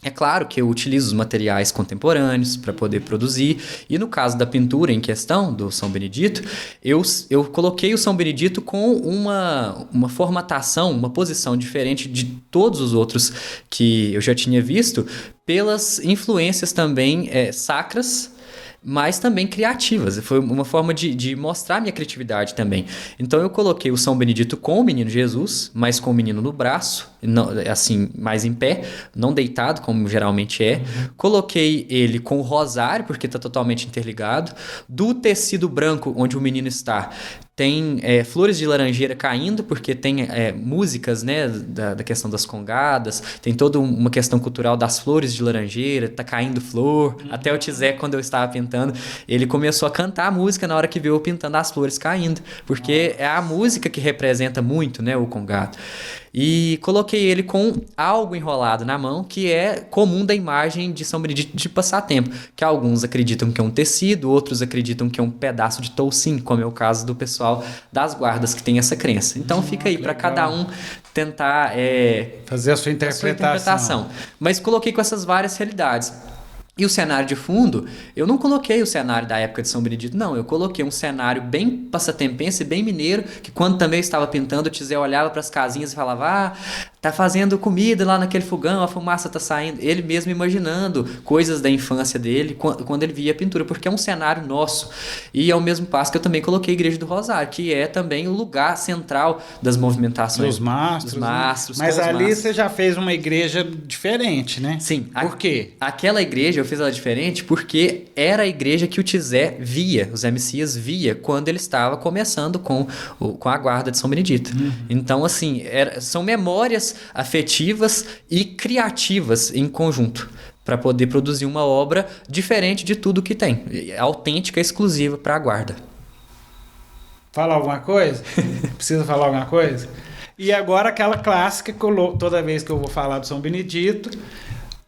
É claro que eu utilizo os materiais contemporâneos para poder produzir, e no caso da pintura em questão, do São Benedito, eu coloquei o São Benedito com uma formatação, uma posição diferente de todos os outros que eu já tinha visto, pelas influências também sacras, mas também criativas. Foi uma forma de mostrar minha criatividade também. Então eu coloquei o São Benedito com o Menino Jesus, mas com o menino no braço, não, assim, mais em pé, não deitado, como geralmente é. Coloquei ele com o rosário, porque está totalmente interligado. Do tecido branco, onde o menino está, tem flores de laranjeira caindo, porque tem músicas, né, da questão das congadas, tem toda uma questão cultural das flores de laranjeira, tá caindo flor. Até o Tizé, quando eu estava pintando, ele começou a cantar a música na hora que viu eu pintando as flores caindo, porque é a música que representa muito, né, o congado. E coloquei ele com algo enrolado na mão, que é comum da imagem de São Benedito de passatempo, que alguns acreditam que é um tecido, outros acreditam que é um pedaço de toucinho, como é o caso do pessoal das guardas que tem essa crença. Então fica aí para cada um tentar fazer a sua interpretação. Mas coloquei com essas várias realidades. E o cenário de fundo, eu não coloquei o cenário da época de São Benedito, não. Eu coloquei um cenário bem passatempense, bem mineiro, que quando também eu estava pintando, o Tizé olhava para as casinhas e falava: tá fazendo comida lá naquele fogão, a fumaça tá saindo. Ele mesmo imaginando coisas da infância dele quando ele via a pintura, porque é um cenário nosso. E ao mesmo passo que eu também coloquei a Igreja do Rosário, que é também o lugar central das movimentações. Dos mastros. Mas ali você já fez uma igreja diferente, né? Sim. Por quê? Aquela igreja eu fiz ela diferente porque era a igreja que o Tizé via, o Zé Messias via, quando ele estava começando com a guarda de São Benedito. Então, assim, são memórias afetivas e criativas em conjunto para poder produzir uma obra diferente de tudo que tem, autêntica, exclusiva para a guarda. Fala alguma coisa? Precisa falar alguma coisa? E agora aquela clássica que toda vez que eu vou falar do São Benedito,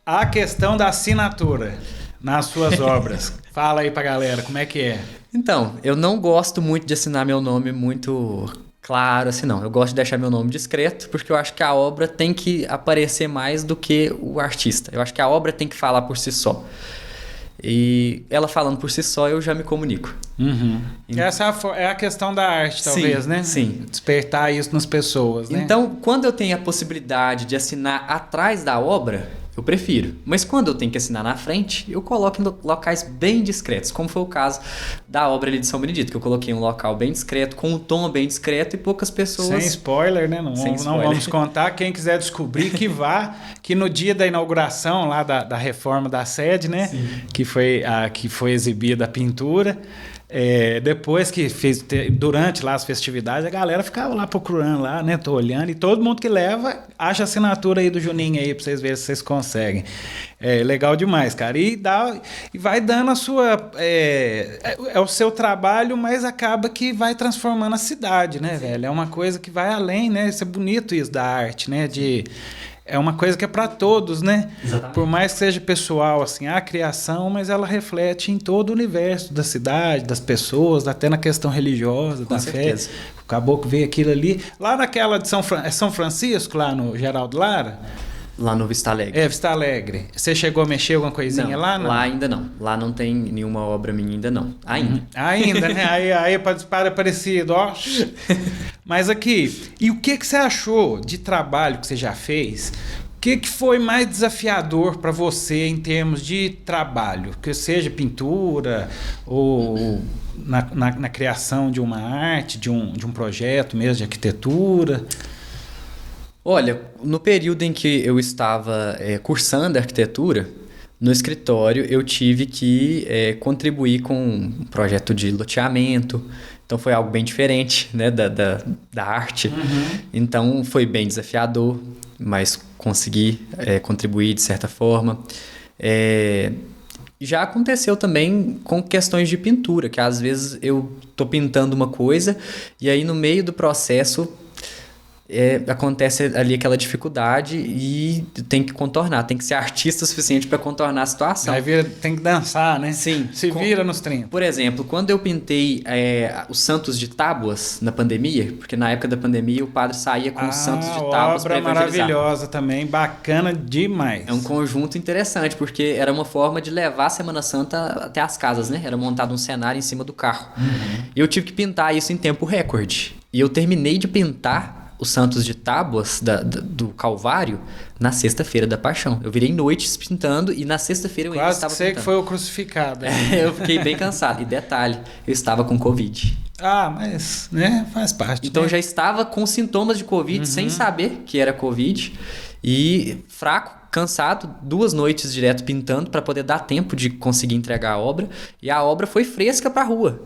a questão da assinatura nas suas obras. Fala aí pra galera, como é que é? Então, eu não gosto muito de assinar meu nome muito claro, assim, não. Eu gosto de deixar meu nome discreto, porque eu acho que a obra tem que aparecer mais do que o artista. Eu acho que a obra tem que falar por si só. E ela falando por si só, eu já me comunico. Essa é a questão da arte, talvez, sim, né? Sim. Despertar isso nas pessoas, né? Então, quando eu tenho a possibilidade de assinar atrás da obra, eu prefiro. Mas quando eu tenho que assinar na frente, eu coloco em locais bem discretos, como foi o caso da obra ali de São Benedito, que eu coloquei um local bem discreto, com um tom bem discreto e poucas pessoas... Sem spoiler, né? Não vamos contar. Quem quiser descobrir, que vá, que no dia da inauguração lá da reforma da sede, né? Sim. Que foi exibida a pintura... depois que fez, durante lá as festividades, a galera ficava lá procurando lá, né? Tô olhando, e todo mundo que leva acha a assinatura aí do Juninho aí pra vocês verem se vocês conseguem. Legal demais, cara. E vai dando a sua... É o seu trabalho, mas acaba que vai transformando a cidade, né, velho? É uma coisa que vai além, né? Isso é bonito, isso da arte, né? É uma coisa que é para todos, né? Exatamente. Por mais que seja pessoal, assim, a criação, mas ela reflete em todo o universo da cidade, das pessoas, até na questão religiosa, da fé. O caboclo vê aquilo ali. Lá naquela de São Francisco, lá no Geraldo Lara? Lá no Vista Alegre. Vista Alegre. Você chegou a mexer alguma coisinha não, lá? Não? Lá ainda não. Lá não tem nenhuma obra minha ainda não. Ainda. Ainda, né? Aí para parecido, ó. Mas aqui, e o que você achou de trabalho que você já fez? O que foi mais desafiador para você em termos de trabalho? Que seja pintura ou na criação de uma arte, de um projeto mesmo de arquitetura? Olha, no período em que eu estava cursando arquitetura, no escritório eu tive que contribuir com um projeto de loteamento. Então foi algo bem diferente, né, da arte. Então foi bem desafiador, mas consegui contribuir de certa forma. Já aconteceu também com questões de pintura, que às vezes eu estou pintando uma coisa e aí no meio do processo acontece ali aquela dificuldade e tem que contornar, tem que ser artista o suficiente para contornar a situação. Aí tem que dançar, né? Sim. Se vira nos 30. Por exemplo, quando eu pintei os santos de tábuas na pandemia, porque na época da pandemia o padre saía com os santos de tábuas para obra evangelizar. maravilhosa também, bacana demais. É um conjunto interessante, porque era uma forma de levar a Semana Santa até as casas, né? Era montado um cenário em cima do carro. E eu tive que pintar isso em tempo recorde. E eu terminei de pintar os santos de tábuas do Calvário na sexta-feira da Paixão. Eu virei noites pintando e na sexta-feira eu ainda estava pintando. Quase que foi o crucificado. Eu fiquei bem cansado. E detalhe, eu estava com Covid. Mas né, faz parte. Então né? já estava com sintomas de Covid sem saber que era Covid. E fraco, cansado, 2 noites direto pintando para poder dar tempo de conseguir entregar a obra. E a obra foi fresca para a rua.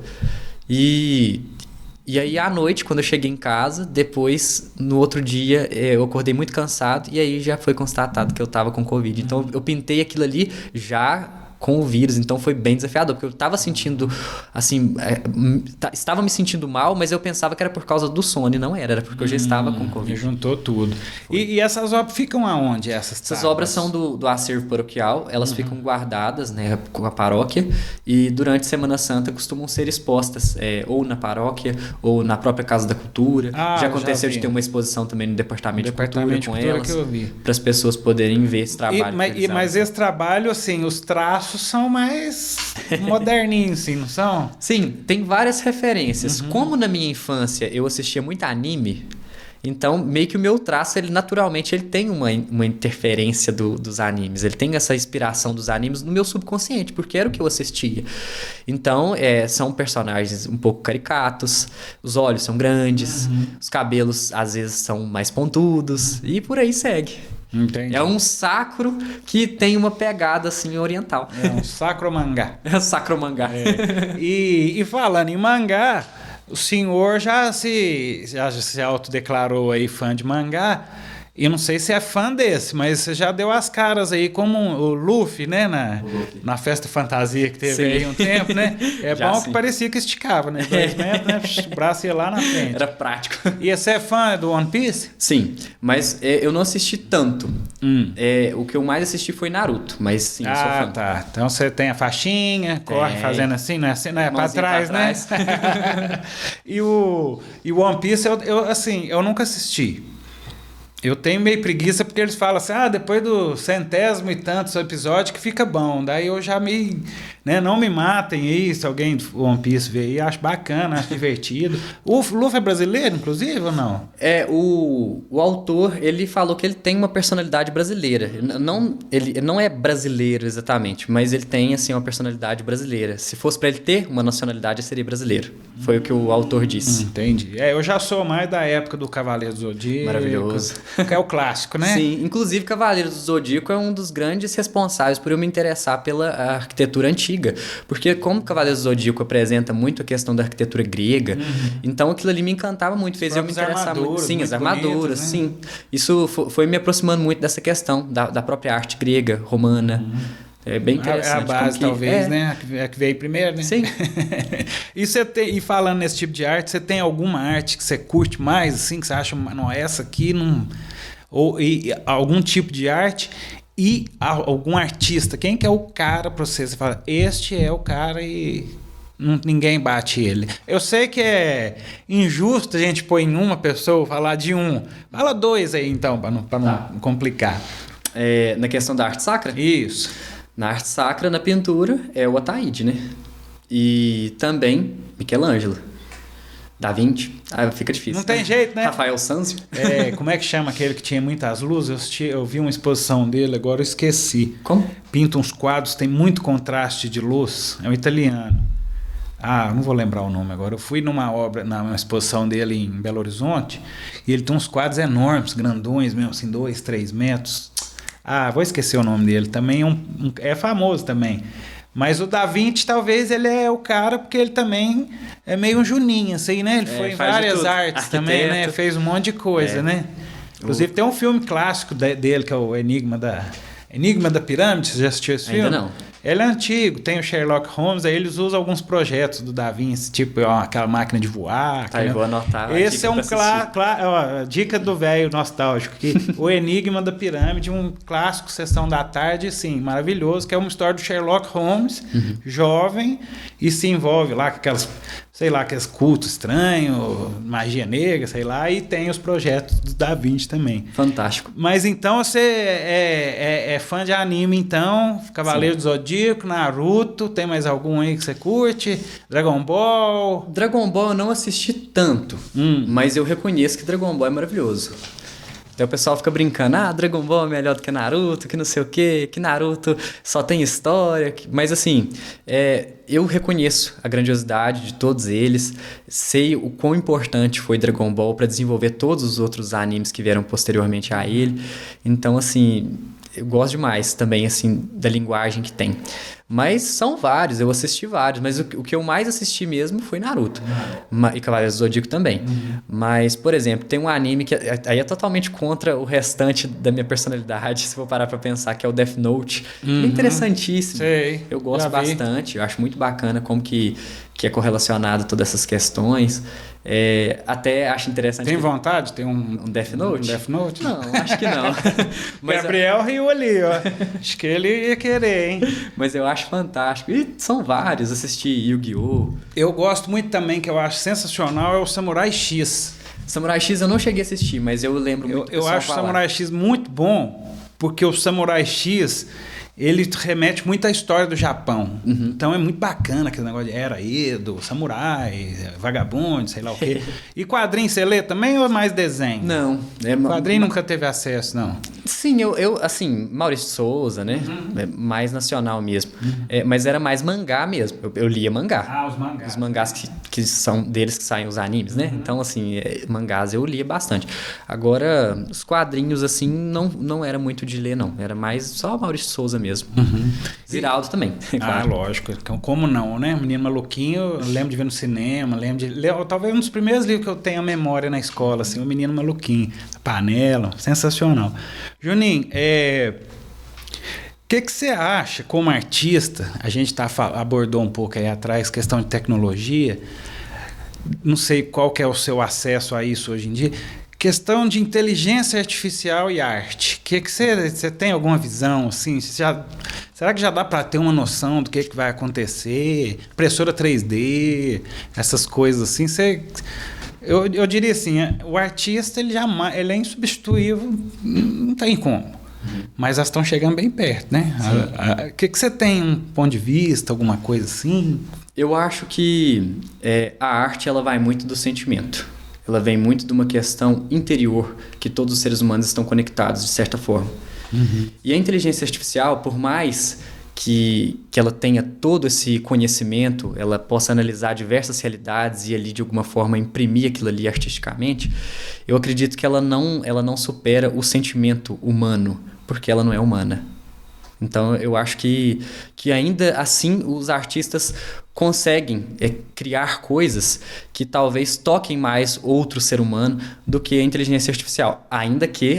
E aí, à noite, quando eu cheguei em casa, depois, no outro dia, eu acordei muito cansado e aí já foi constatado que eu tava com Covid. Então, eu pintei aquilo ali já com o vírus, então foi bem desafiador, porque eu tava sentindo, assim, estava me sentindo mal, mas eu pensava que era por causa do sono, e não era porque eu já estava com Covid. Juntou tudo. E essas obras ficam aonde, Essas obras são do acervo paroquial, elas ficam guardadas, né, com a paróquia, e durante Semana Santa costumam ser expostas, ou na paróquia, ou na própria Casa da Cultura. Já aconteceu de ter uma exposição também no Departamento de Cultura com elas, para as pessoas poderem ver esse trabalho. Mas esse trabalho, assim, os traços são mais moderninhos, assim, não são? Sim, tem várias referências. Como na minha infância eu assistia muito anime, então meio que o meu traço, ele naturalmente ele tem uma interferência dos animes. Ele tem essa inspiração dos animes no meu subconsciente, porque era o que eu assistia. Então, são personagens um pouco caricatos, os olhos são grandes, os cabelos às vezes são mais pontudos, e por aí segue. Entendi. É um sacro que tem uma pegada assim oriental. É um sacro mangá. É um sacro mangá. E falando em mangá, o senhor já se autodeclarou aí fã de mangá. E não sei se é fã desse, mas você já deu as caras aí como o Luffy, né? Na festa fantasia que teve aí um tempo, né? Já bom que parecia que esticava, né? 2 metros, né? O braço ia lá na frente. Era prático. E você é fã do One Piece? Sim, mas eu não assisti tanto. O que eu mais assisti foi Naruto, mas sim, eu sou fã. Tá. Então você tem a faixinha, corre fazendo assim, não é pra trás, né? E o One Piece, eu nunca assisti. Eu tenho meio preguiça porque eles falam assim, depois do 100º e tantos episódio que fica bom. Daí eu já não me matem aí, se alguém do One Piece ver aí, acho bacana, acho divertido. O Luffy é brasileiro, inclusive, ou não? O autor, ele falou que ele tem uma personalidade brasileira. Ele não é brasileiro exatamente, mas ele tem, assim, uma personalidade brasileira. Se fosse pra ele ter uma nacionalidade, seria brasileiro. Foi o que o autor disse. Entendi. Eu já sou mais da época do Cavaleiro do Zodíaco. Maravilhoso. Que é o clássico, né? Sim, inclusive Cavaleiro do Zodíaco é um dos grandes responsáveis por eu me interessar pela arquitetura antiga, porque como Cavaleiro do Zodíaco apresenta muito a questão da arquitetura grega, então aquilo ali me encantava muito, fez eu me interessar muito. Sim, as armaduras, bonitas, né? Sim. Isso foi me aproximando muito dessa questão da própria arte grega, romana. É bem interessante. É a base, talvez, né? É que veio primeiro, né? Sim. E falando nesse tipo de arte, você tem alguma arte que você curte mais, assim, que você acha, não, essa aqui não... E algum tipo de arte e algum artista, quem que é o cara pra você? Você fala, este é o cara e ninguém bate ele. Eu sei que é injusto a gente pôr em uma pessoa, falar de um. Fala 2 aí, então, pra não complicar. Na questão da arte sacra? Isso. Na arte sacra, na pintura, é o Ataíde, né? E também Michelangelo. Da Vinci. Fica difícil. Não tem jeito, né? Rafael Sanzio. Como é que chama aquele que tinha muitas luzes? Eu vi uma exposição dele, agora eu esqueci. Como? Pinta uns quadros, tem muito contraste de luz. É um italiano. Não vou lembrar o nome agora. Eu fui numa exposição dele em Belo Horizonte e ele tem uns quadros enormes, grandões mesmo, assim, 2, 3 metros. Vou esquecer o nome dele. Também é famoso também. Mas o Da Vinci, talvez, ele é o cara, porque ele também é meio um Juninho, assim, né? Ele foi em várias artes também, né? Fez um monte de coisa, né? Inclusive, tem um filme clássico dele, que é o Enigma da Pirâmide. Você já assistiu esse filme? Ainda não. Ele é antigo, tem o Sherlock Holmes, aí eles usam alguns projetos do Da Vinci, tipo aquela máquina de voar. Tá, eu vou anotar. Esse é um dica do velho nostálgico, que O Enigma da Pirâmide, um clássico Sessão da Tarde, sim, maravilhoso, que é uma história do Sherlock Holmes, jovem, e se envolve lá com aquelas, sei lá, aqueles cultos estranhos, magia negra, sei lá, e tem os projetos do Da Vinci também. Fantástico. Mas então você é fã de anime, então, Cavaleiro do Zodíaco, Naruto, tem mais algum aí que você curte? Dragon Ball? Dragon Ball eu não assisti tanto, mas eu reconheço que Dragon Ball é maravilhoso. Então o pessoal fica brincando, Dragon Ball é melhor do que Naruto, que não sei o quê, que Naruto só tem história. Mas assim, eu reconheço a grandiosidade de todos eles, sei o quão importante foi Dragon Ball para desenvolver todos os outros animes que vieram posteriormente a ele. Então assim, eu gosto demais também assim da linguagem que tem. Mas são vários, eu assisti vários, mas o que eu mais assisti mesmo foi Naruto. E Cavaleiros do Zodíaco também. Mas, por exemplo, tem um anime que aí é totalmente contra o restante da minha personalidade, se for parar pra pensar, que é o Death Note. É interessantíssimo. Sei. Eu gosto bastante, eu acho muito bacana como que é correlacionado todas essas questões. Até acho interessante... Tem vontade de ter um Death Note? Um Death Note? Não, acho que não. Mas Gabriel riu ali, ó. Acho que ele ia querer, hein? Mas eu acho fantástico. E são vários. Assisti Yu-Gi-Oh! Eu gosto muito também, que eu acho sensacional, é o Samurai X. Samurai X eu não cheguei a assistir, mas eu lembro muito. Eu acho o Samurai X muito bom, porque o Samurai X... ele remete muito à história do Japão. Então é muito bacana aquele negócio de era Edo, samurai, vagabundo, sei lá o quê. E quadrinho você lê também ou é mais desenho? Não. Quadrinho nunca teve acesso, não? Sim, eu assim, Maurício de Souza, né? Mais nacional mesmo. Mas era mais mangá mesmo. Eu lia mangá. Os mangás. Os mangás que são deles que saem os animes, né? Então, assim, mangás eu lia bastante. Agora, os quadrinhos, assim, não era muito de ler, não. Era mais só Maurício de Souza mesmo. Ziraldo também. Claro. Lógico. Como não, né? Menino Maluquinho, eu lembro de ver no cinema, lembro de ler, talvez um dos primeiros livros que eu tenho a memória na escola, assim, o Menino Maluquinho. A Panela, sensacional. Juninho, que você acha, como artista, a gente abordou um pouco aí atrás, questão de tecnologia, não sei qual que é o seu acesso a isso hoje em dia, questão de inteligência artificial e arte. Que você tem alguma visão, assim? Será que já dá para ter uma noção do que vai acontecer? Impressora 3D, essas coisas assim, eu diria assim, o artista ele é insubstituível, não tem como. Mas elas estão chegando bem perto, né? O que você tem, um ponto de vista, alguma coisa assim? Eu acho que a arte ela vai muito do sentimento. Ela vem muito de uma questão interior que todos os seres humanos estão conectados de certa forma. E a inteligência artificial, por mais que ela tenha todo esse conhecimento, ela possa analisar diversas realidades e ali de alguma forma imprimir aquilo ali artisticamente, eu acredito que ela não supera o sentimento humano, porque ela não é humana. Então eu acho que ainda assim os artistas conseguem criar coisas que talvez toquem mais outro ser humano do que a inteligência artificial. Ainda que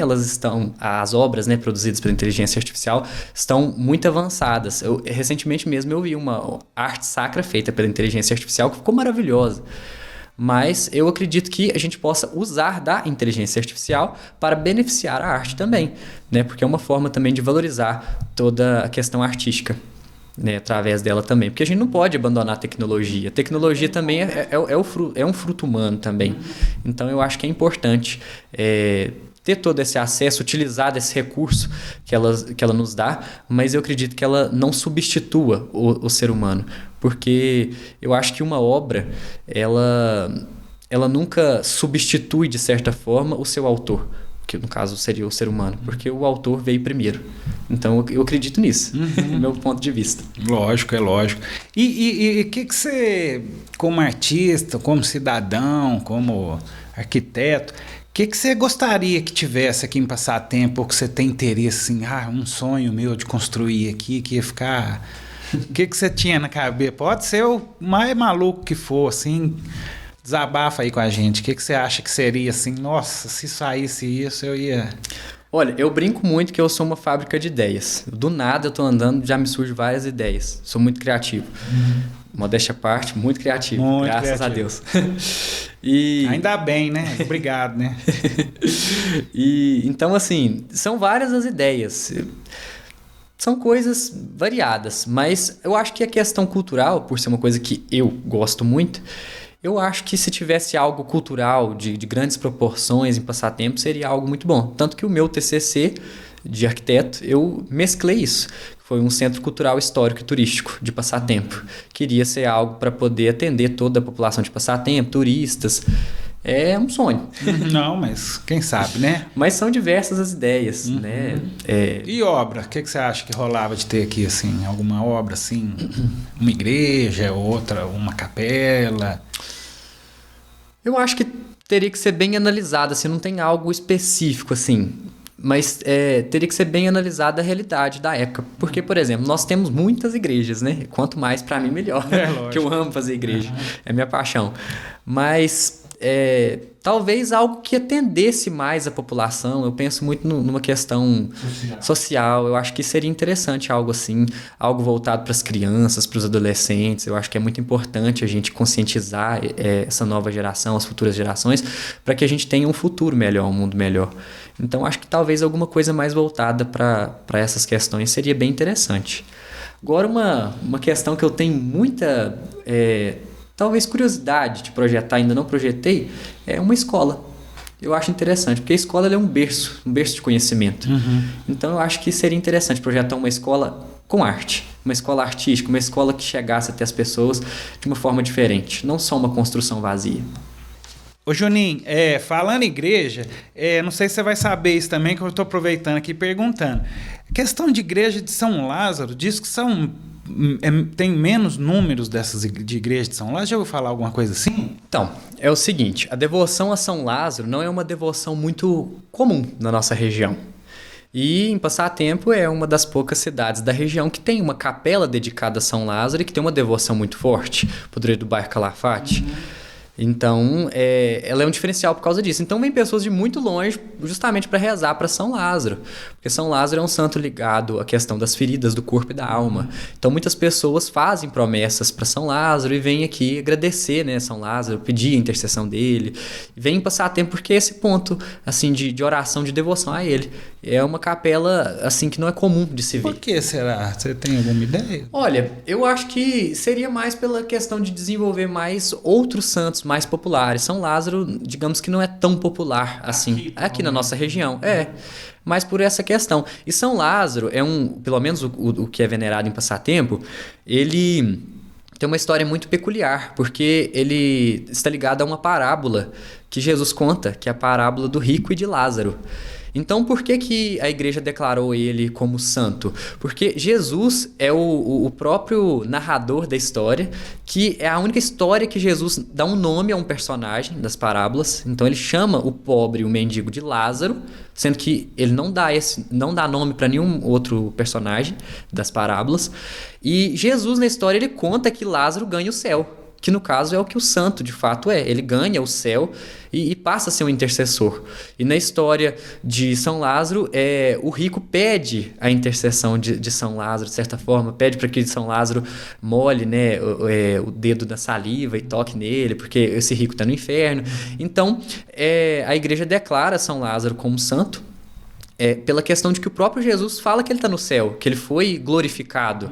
as obras, né, produzidas pela inteligência artificial estão muito avançadas. Recentemente mesmo eu vi uma arte sacra feita pela inteligência artificial que ficou maravilhosa. Mas eu acredito que a gente possa usar da inteligência artificial para beneficiar a arte também, né? Porque é uma forma também de valorizar toda a questão artística, né? Através dela também. Porque a gente não pode abandonar a tecnologia. A tecnologia também é um fruto humano também. Então eu acho que é importante ter todo esse acesso, utilizar desse recurso que ela nos dá, mas eu acredito que ela não substitua o ser humano, porque eu acho que uma obra, ela nunca substitui, de certa forma, o seu autor, que no caso seria o ser humano, porque o autor veio primeiro. Então eu acredito nisso, do meu ponto de vista. Lógico, é lógico. E o que você, como artista, como cidadão, como arquiteto, o que você gostaria que tivesse aqui em Passatempo, ou que você tem interesse, assim, um sonho meu de construir aqui, que ia ficar... O que você tinha na cabeça? Pode ser o mais maluco que for, assim, desabafa aí com a gente. O que você acha que seria, assim, nossa, se saísse isso, eu ia... Olha, eu brinco muito que eu sou uma fábrica de ideias. Do nada eu tô andando, já me surgem várias ideias. Sou muito criativo. Modéstia à parte, muito criativo. Muito graças criativo. a Deus. E... Ainda bem, né? Obrigado, né? E então, assim, são várias as ideias. São coisas variadas, mas eu acho que a questão cultural, por ser uma coisa que eu gosto muito, eu acho que se tivesse algo cultural de grandes proporções em passatempo, seria algo muito bom. Tanto que o meu TCC de arquiteto, eu mesclei isso. Foi um centro cultural histórico e turístico de passatempo. Queria ser algo para poder atender toda a população de passatempo, turistas. É um sonho. Não, mas quem sabe, né? Mas são diversas as ideias, né? E obra? O que você acha que rolava de ter aqui, assim? Alguma obra, assim? Uma igreja, outra, uma capela? Eu acho que teria que ser bem analisada, assim, não tem algo específico, assim. Mas teria que ser bem analisada a realidade da época. Porque, por exemplo, nós temos muitas igrejas, né? Quanto mais, para mim, melhor. Que eu amo fazer igreja. É minha paixão. Mas... talvez algo que atendesse mais a população. Eu penso muito numa questão social. Eu acho que seria interessante algo assim, algo voltado para as crianças, para os adolescentes. Eu acho que é muito importante a gente conscientizar essa nova geração, as futuras gerações, para que a gente tenha um futuro melhor, um mundo melhor. Então acho que talvez alguma coisa mais voltada para essas questões seria bem interessante. Agora uma questão que eu tenho muita... talvez curiosidade de projetar, ainda não projetei, é uma escola. Eu acho interessante, porque a escola ela é um berço de conhecimento. Então eu acho que seria interessante projetar uma escola com arte, uma escola artística, uma escola que chegasse até as pessoas de uma forma diferente, não só uma construção vazia. Ô Juninho, falando em igreja, não sei se você vai saber isso também, que eu estou aproveitando aqui e perguntando. A questão de igreja de São Lázaro, diz que tem menos números de igreja de São Lázaro? Já ouviu falar alguma coisa assim? Então, é o seguinte, a devoção a São Lázaro não é uma devoção muito comum na nossa região. E em Passatempo é uma das poucas cidades da região que tem uma capela dedicada a São Lázaro e que tem uma devoção muito forte, poderia do bairro Calafate. Então, ela é um diferencial por causa disso. Então, vem pessoas de muito longe justamente para rezar para São Lázaro. Porque São Lázaro é um santo ligado à questão das feridas do corpo e da alma. Então, muitas pessoas fazem promessas para São Lázaro e vêm aqui agradecer, né, São Lázaro, pedir a intercessão dele. E vêm passar tempo porque é esse ponto assim, de oração, de devoção a ele. É uma capela assim que não é comum de se ver. Por que será? Você tem alguma ideia? Olha, eu acho que seria mais pela questão de desenvolver mais outros santos mais populares. São Lázaro, digamos que não é tão popular assim, aqui na nossa região. Mas por essa questão. E São Lázaro é pelo menos o que é venerado em Passatempo, ele tem uma história muito peculiar, porque ele está ligado a uma parábola que Jesus conta, que é a parábola do rico e de Lázaro. Então, por que a igreja declarou ele como santo? Porque Jesus é o próprio narrador da história, que é a única história que Jesus dá um nome a um personagem das parábolas. Então, ele chama o pobre, o mendigo de Lázaro, sendo que ele não dá nome para nenhum outro personagem das parábolas. E Jesus, na história, ele conta que Lázaro ganha o céu, que no caso é o que o santo de fato é. Ele ganha o céu e passa a ser um intercessor. E na história de São Lázaro, o rico pede a intercessão de São Lázaro, de certa forma, pede para que São Lázaro molhe, né, o dedo da saliva e toque nele, porque esse rico está no inferno. Então, a igreja declara São Lázaro como santo, pela questão de que o próprio Jesus fala que ele está no céu, que ele foi glorificado.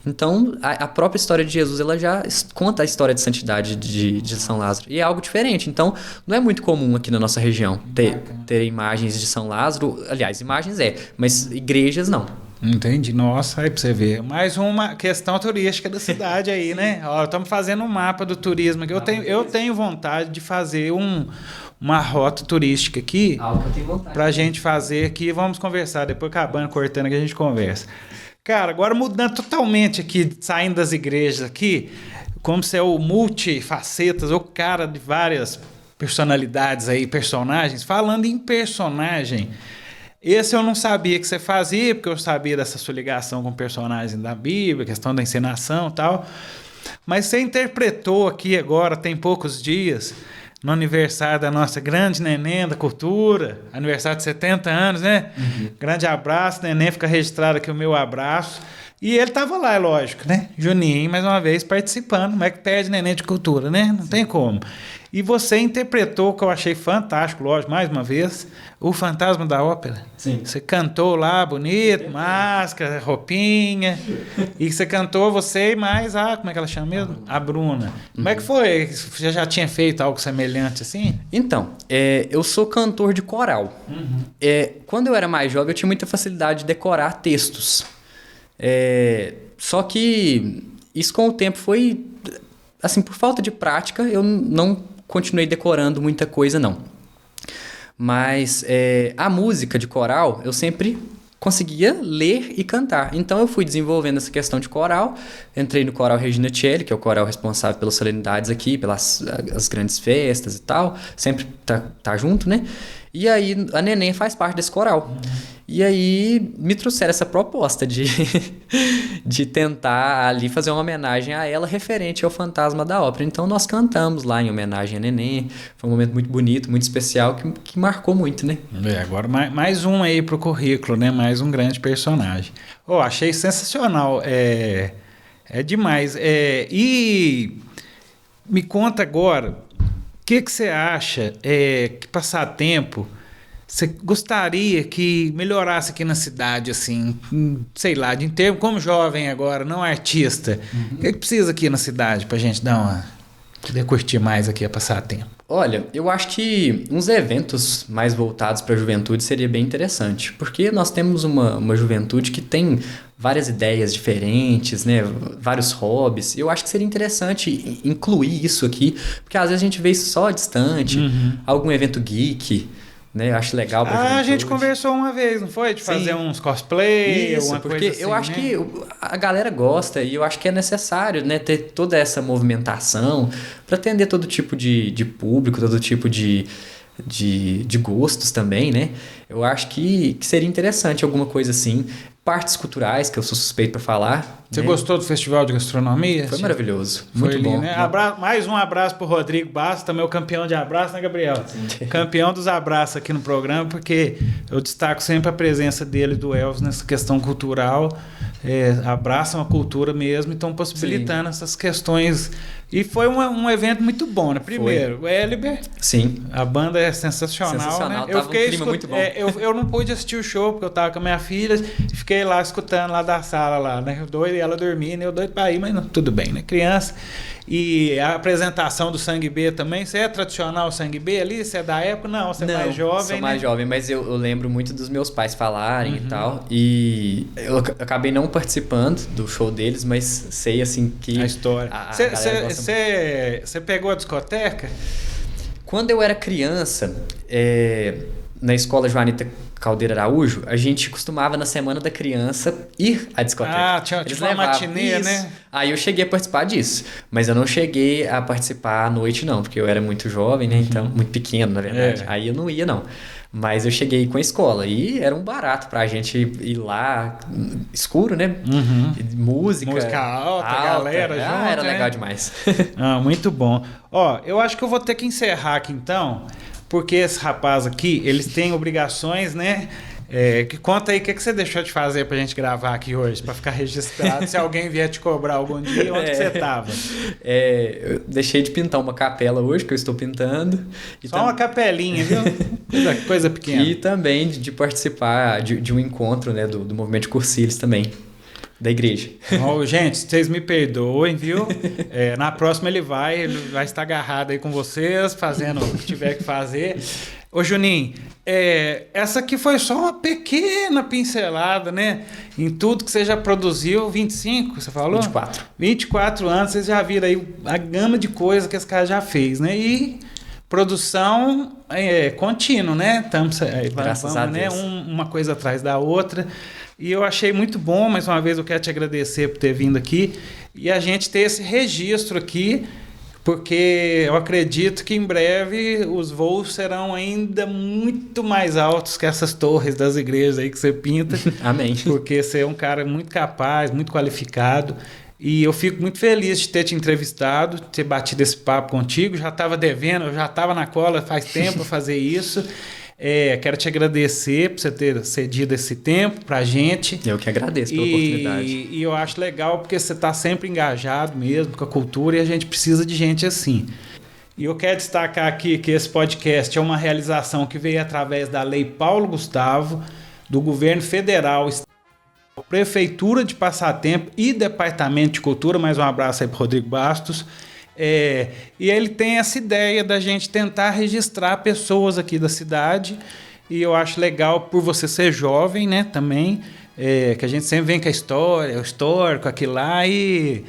Então, a própria história de Jesus ela já conta a história de santidade de São Lázaro. E é algo diferente. Então, não é muito comum aqui na nossa região ter imagens de São Lázaro. Aliás, imagens mas igrejas não. Entendi. Nossa, aí pra você ver. Mais uma questão turística da cidade aí, né? Ó, estamos fazendo um mapa do turismo aqui. Eu tenho vontade de fazer uma rota turística aqui pra gente fazer aqui. Vamos conversar. Depois acabando, cortando que a gente conversa. Cara, agora mudando totalmente aqui, saindo das igrejas aqui, como você é o multifacetas, o cara de várias personalidades aí, personagens. Falando em personagem, esse eu não sabia que você fazia, porque eu sabia dessa sua ligação com personagens da Bíblia, questão da encenação e tal. Mas você interpretou aqui agora, tem poucos dias, no aniversário da nossa grande neném da cultura, aniversário de 70 anos, né? Grande abraço, neném, fica registrado aqui o meu abraço. E ele tava lá, é lógico, né? Juninho, mais uma vez, participando. Como é que perde neném de cultura, né? Não tem como. E você interpretou, que eu achei fantástico, lógico, mais uma vez, o Fantasma da Ópera. Sim. Você cantou lá, bonito, máscara, roupinha. E você cantou você e mais como é que ela chama mesmo? A Bruna. Como é que foi? Você já tinha feito algo semelhante assim? Então, eu sou cantor de coral. Quando eu era mais jovem, eu tinha muita facilidade de decorar textos. Só que isso com o tempo foi... Assim, por falta de prática, eu não continuei decorando muita coisa, não. Mas a música de coral, eu sempre conseguia ler e cantar. Então, eu fui desenvolvendo essa questão de coral. Entrei no coral Regina Coeli, que é o coral responsável pelas solenidades aqui, pelas as grandes festas e tal. Sempre tá junto, né? E aí, a neném faz parte desse coral. E aí, me trouxeram essa proposta de tentar ali fazer uma homenagem a ela referente ao Fantasma da Ópera. Então, nós cantamos lá em homenagem à neném. Foi um momento muito bonito, muito especial, que marcou muito, né? Agora, mais um aí pro currículo, né? Mais um grande personagem. Achei sensacional. É demais. E me conta agora, o que você acha que passatempo você gostaria que melhorasse aqui na cidade, assim, sei lá, de termo, como jovem agora, não artista? O que precisa aqui na cidade pra gente poder curtir mais aqui a passatempo? Olha, eu acho que uns eventos mais voltados para a juventude seria bem interessante, porque nós temos uma juventude que tem várias ideias diferentes, né? Vários hobbies. Eu acho que seria interessante incluir isso aqui, porque às vezes a gente vê isso só distante, algum evento geek, né? Eu acho legal pra juventude. A gente conversou uma vez, não foi? De fazer uns cosplay, isso, alguma porque coisa assim, eu acho né? que a galera gosta e eu acho que é necessário, né, ter toda essa movimentação para atender todo tipo de público, todo tipo de gostos também, né? Eu acho que seria interessante alguma coisa assim. Partes culturais, que eu sou suspeito para falar. Você né? gostou do Festival de Gastronomia? Foi maravilhoso. Foi Muito ali, bom. né? Mais um abraço pro Rodrigo Bastos, também o campeão de abraço, né, Gabriel? Sim. Campeão dos abraços aqui no programa, porque eu destaco sempre a presença dele e do Elvis nessa questão cultural. Abraçam a cultura mesmo e estão possibilitando essas questões. E foi um evento muito bom, né? Primeiro, o Eliber. Sim. A banda é sensacional, né? Tava um clima muito bom. Eu não pude assistir o show, porque eu tava com a minha filha e fiquei lá escutando lá da sala lá, né? Eu doido e ela dormindo, eu doido pra ir, mas não, tudo bem, né? Criança. E a apresentação do Sangue B também. Você é tradicional Sangue B ali? Você é da época? Não, você é mais jovem, sou mais jovem, mas eu lembro muito dos meus pais falarem e tal. E eu acabei não participando do show deles, mas sei, assim, que... A história. Você pegou a discoteca? Quando eu era criança, na escola Joanita Caldeira Araújo, a gente costumava, na Semana da Criança, ir à discoteca. Tinha tipo uma matinê, né? Aí eu cheguei a participar disso. Mas eu não cheguei a participar à noite, não. Porque eu era muito jovem, né? Então, muito pequeno, na verdade. Aí eu não ia, não. Mas eu cheguei com a escola. E era um barato pra gente ir lá, escuro, né? Música alta, galera junto, era legal demais. Muito bom. Eu acho que eu vou ter que encerrar aqui, então... Porque esse rapaz aqui, eles têm obrigações, né? Conta aí, o que você deixou de fazer pra gente gravar aqui hoje, pra ficar registrado, se alguém vier te cobrar algum dia, onde você tava? Eu deixei de pintar uma capela hoje, que eu estou pintando. Só uma capelinha, viu? Coisa pequena. E também de participar de um encontro, né, do movimento de Cursilhos também. Da igreja. Gente, vocês me perdoem, viu? Na próxima ele vai estar agarrado aí com vocês, fazendo o que tiver que fazer. Ô Juninho, essa aqui foi só uma pequena pincelada, né? Em tudo que você já produziu, 25, você falou? 24. 24 anos, vocês já viram aí a gama de coisa que esse cara já fez, né? E produção contínua, né? Graças a Deus. Né? Uma coisa atrás da outra. E eu achei muito bom, mais uma vez eu quero te agradecer por ter vindo aqui e a gente ter esse registro aqui, porque eu acredito que em breve os voos serão ainda muito mais altos que essas torres das igrejas aí que você pinta. Amém. Porque você é um cara muito capaz, muito qualificado E eu fico muito feliz de ter te entrevistado, ter batido esse papo contigo. Já estava devendo, eu já estava na cola faz tempo para fazer isso. Quero te agradecer por você ter cedido esse tempo para a gente. Eu que agradeço pela oportunidade. E eu acho legal porque você está sempre engajado mesmo com a cultura e a gente precisa de gente assim. E eu quero destacar aqui que esse podcast é uma realização que veio através da Lei Paulo Gustavo, do Governo Federal, Prefeitura de Passatempo e Departamento de Cultura. Mais um abraço aí para Rodrigo Bastos. E ele tem essa ideia da gente tentar registrar pessoas aqui da cidade. E eu acho legal por você ser jovem, né, também, que a gente sempre vem com a história, o histórico, aquilo lá, e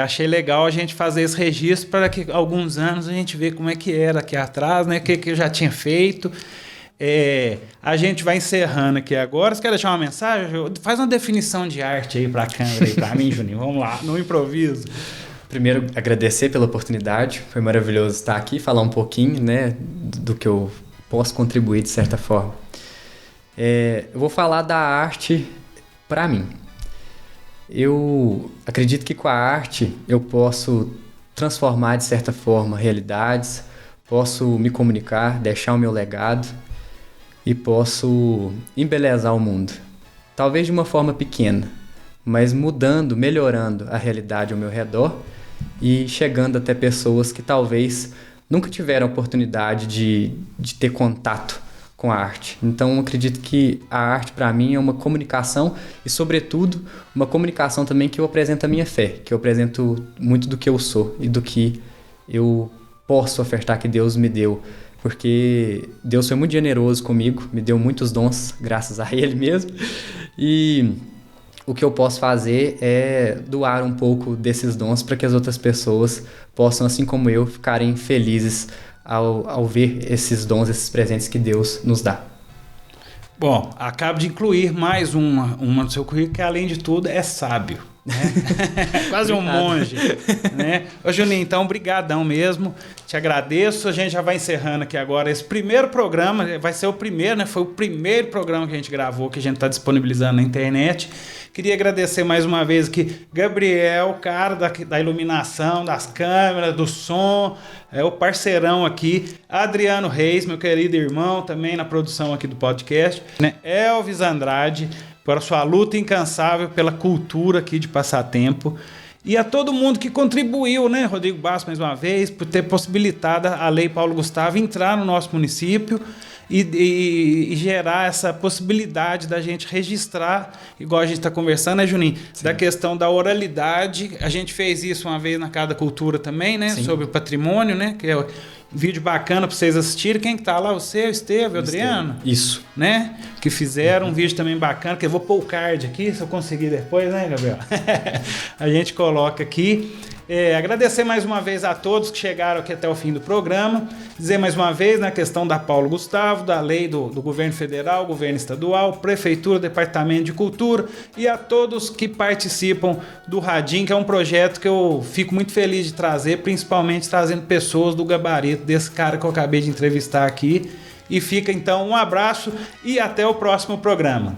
achei legal a gente fazer esse registro para que alguns anos a gente vê como é que era aqui atrás, né, o que eu já tinha feito. A gente vai encerrando aqui agora. Você quer deixar uma mensagem? Faz uma definição de arte aí para a câmera, aí para mim, Juninho. Vamos lá, no improviso. Primeiro, agradecer pela oportunidade. Foi maravilhoso estar aqui, falar um pouquinho, né, do que eu posso contribuir de certa forma. Eu vou falar da arte para mim. Eu acredito que com a arte eu posso transformar de certa forma realidades, posso me comunicar, deixar o meu legado e posso embelezar o mundo. Talvez de uma forma pequena, mas mudando, melhorando a realidade ao meu redor e chegando até pessoas que talvez nunca tiveram a oportunidade de ter contato com a arte. Então, acredito que a arte, para mim, é uma comunicação e, sobretudo, uma comunicação também que eu apresento a minha fé, que eu apresento muito do que eu sou e do que eu posso ofertar que Deus me deu, porque Deus foi muito generoso comigo, me deu muitos dons, graças a Ele mesmo, e o que eu posso fazer é doar um pouco desses dons para que as outras pessoas possam, assim como eu, ficarem felizes ao ver esses dons, esses presentes que Deus nos dá. Bom, acabo de incluir mais uma no seu currículo que, além de tudo, é sábio. Né? Quase um monge. Né? Ô, Juninho, então, brigadão mesmo. Te agradeço. A gente já vai encerrando aqui agora esse primeiro programa. Vai ser o primeiro, né? Foi o primeiro programa que a gente gravou, que a gente está disponibilizando na internet. Queria agradecer mais uma vez aqui Gabriel, cara da iluminação, das câmeras, do som, o parceirão aqui, Adriano Reis, meu querido irmão, também na produção aqui do podcast, né? Elvis Andrade, por sua luta incansável pela cultura aqui de Passatempo. E a todo mundo que contribuiu, né, Rodrigo Bastos, mais uma vez, por ter possibilitado a Lei Paulo Gustavo entrar no nosso município e gerar essa possibilidade da gente registrar, igual a gente está conversando, né, Juninho? Sim. Da questão da oralidade. A gente fez isso uma vez na Casa da Cultura também, né? Sim. Sobre o patrimônio, né? Que é um vídeo bacana para vocês assistirem. Quem que tá lá? Você, o Esteve, o Adriano? Isso. Né? Que fizeram um vídeo também bacana, que eu vou pôr o card aqui, se eu conseguir depois, né, Gabriel? A gente coloca aqui. Agradecer mais uma vez a todos que chegaram aqui até o fim do programa. Dizer mais uma vez na questão da Paulo Gustavo, da lei do Governo Federal, Governo Estadual, Prefeitura, Departamento de Cultura e a todos que participam do Radim, que é um projeto que eu fico muito feliz de trazer, principalmente trazendo pessoas do gabarito desse cara que eu acabei de entrevistar aqui. E fica então um abraço e até o próximo programa.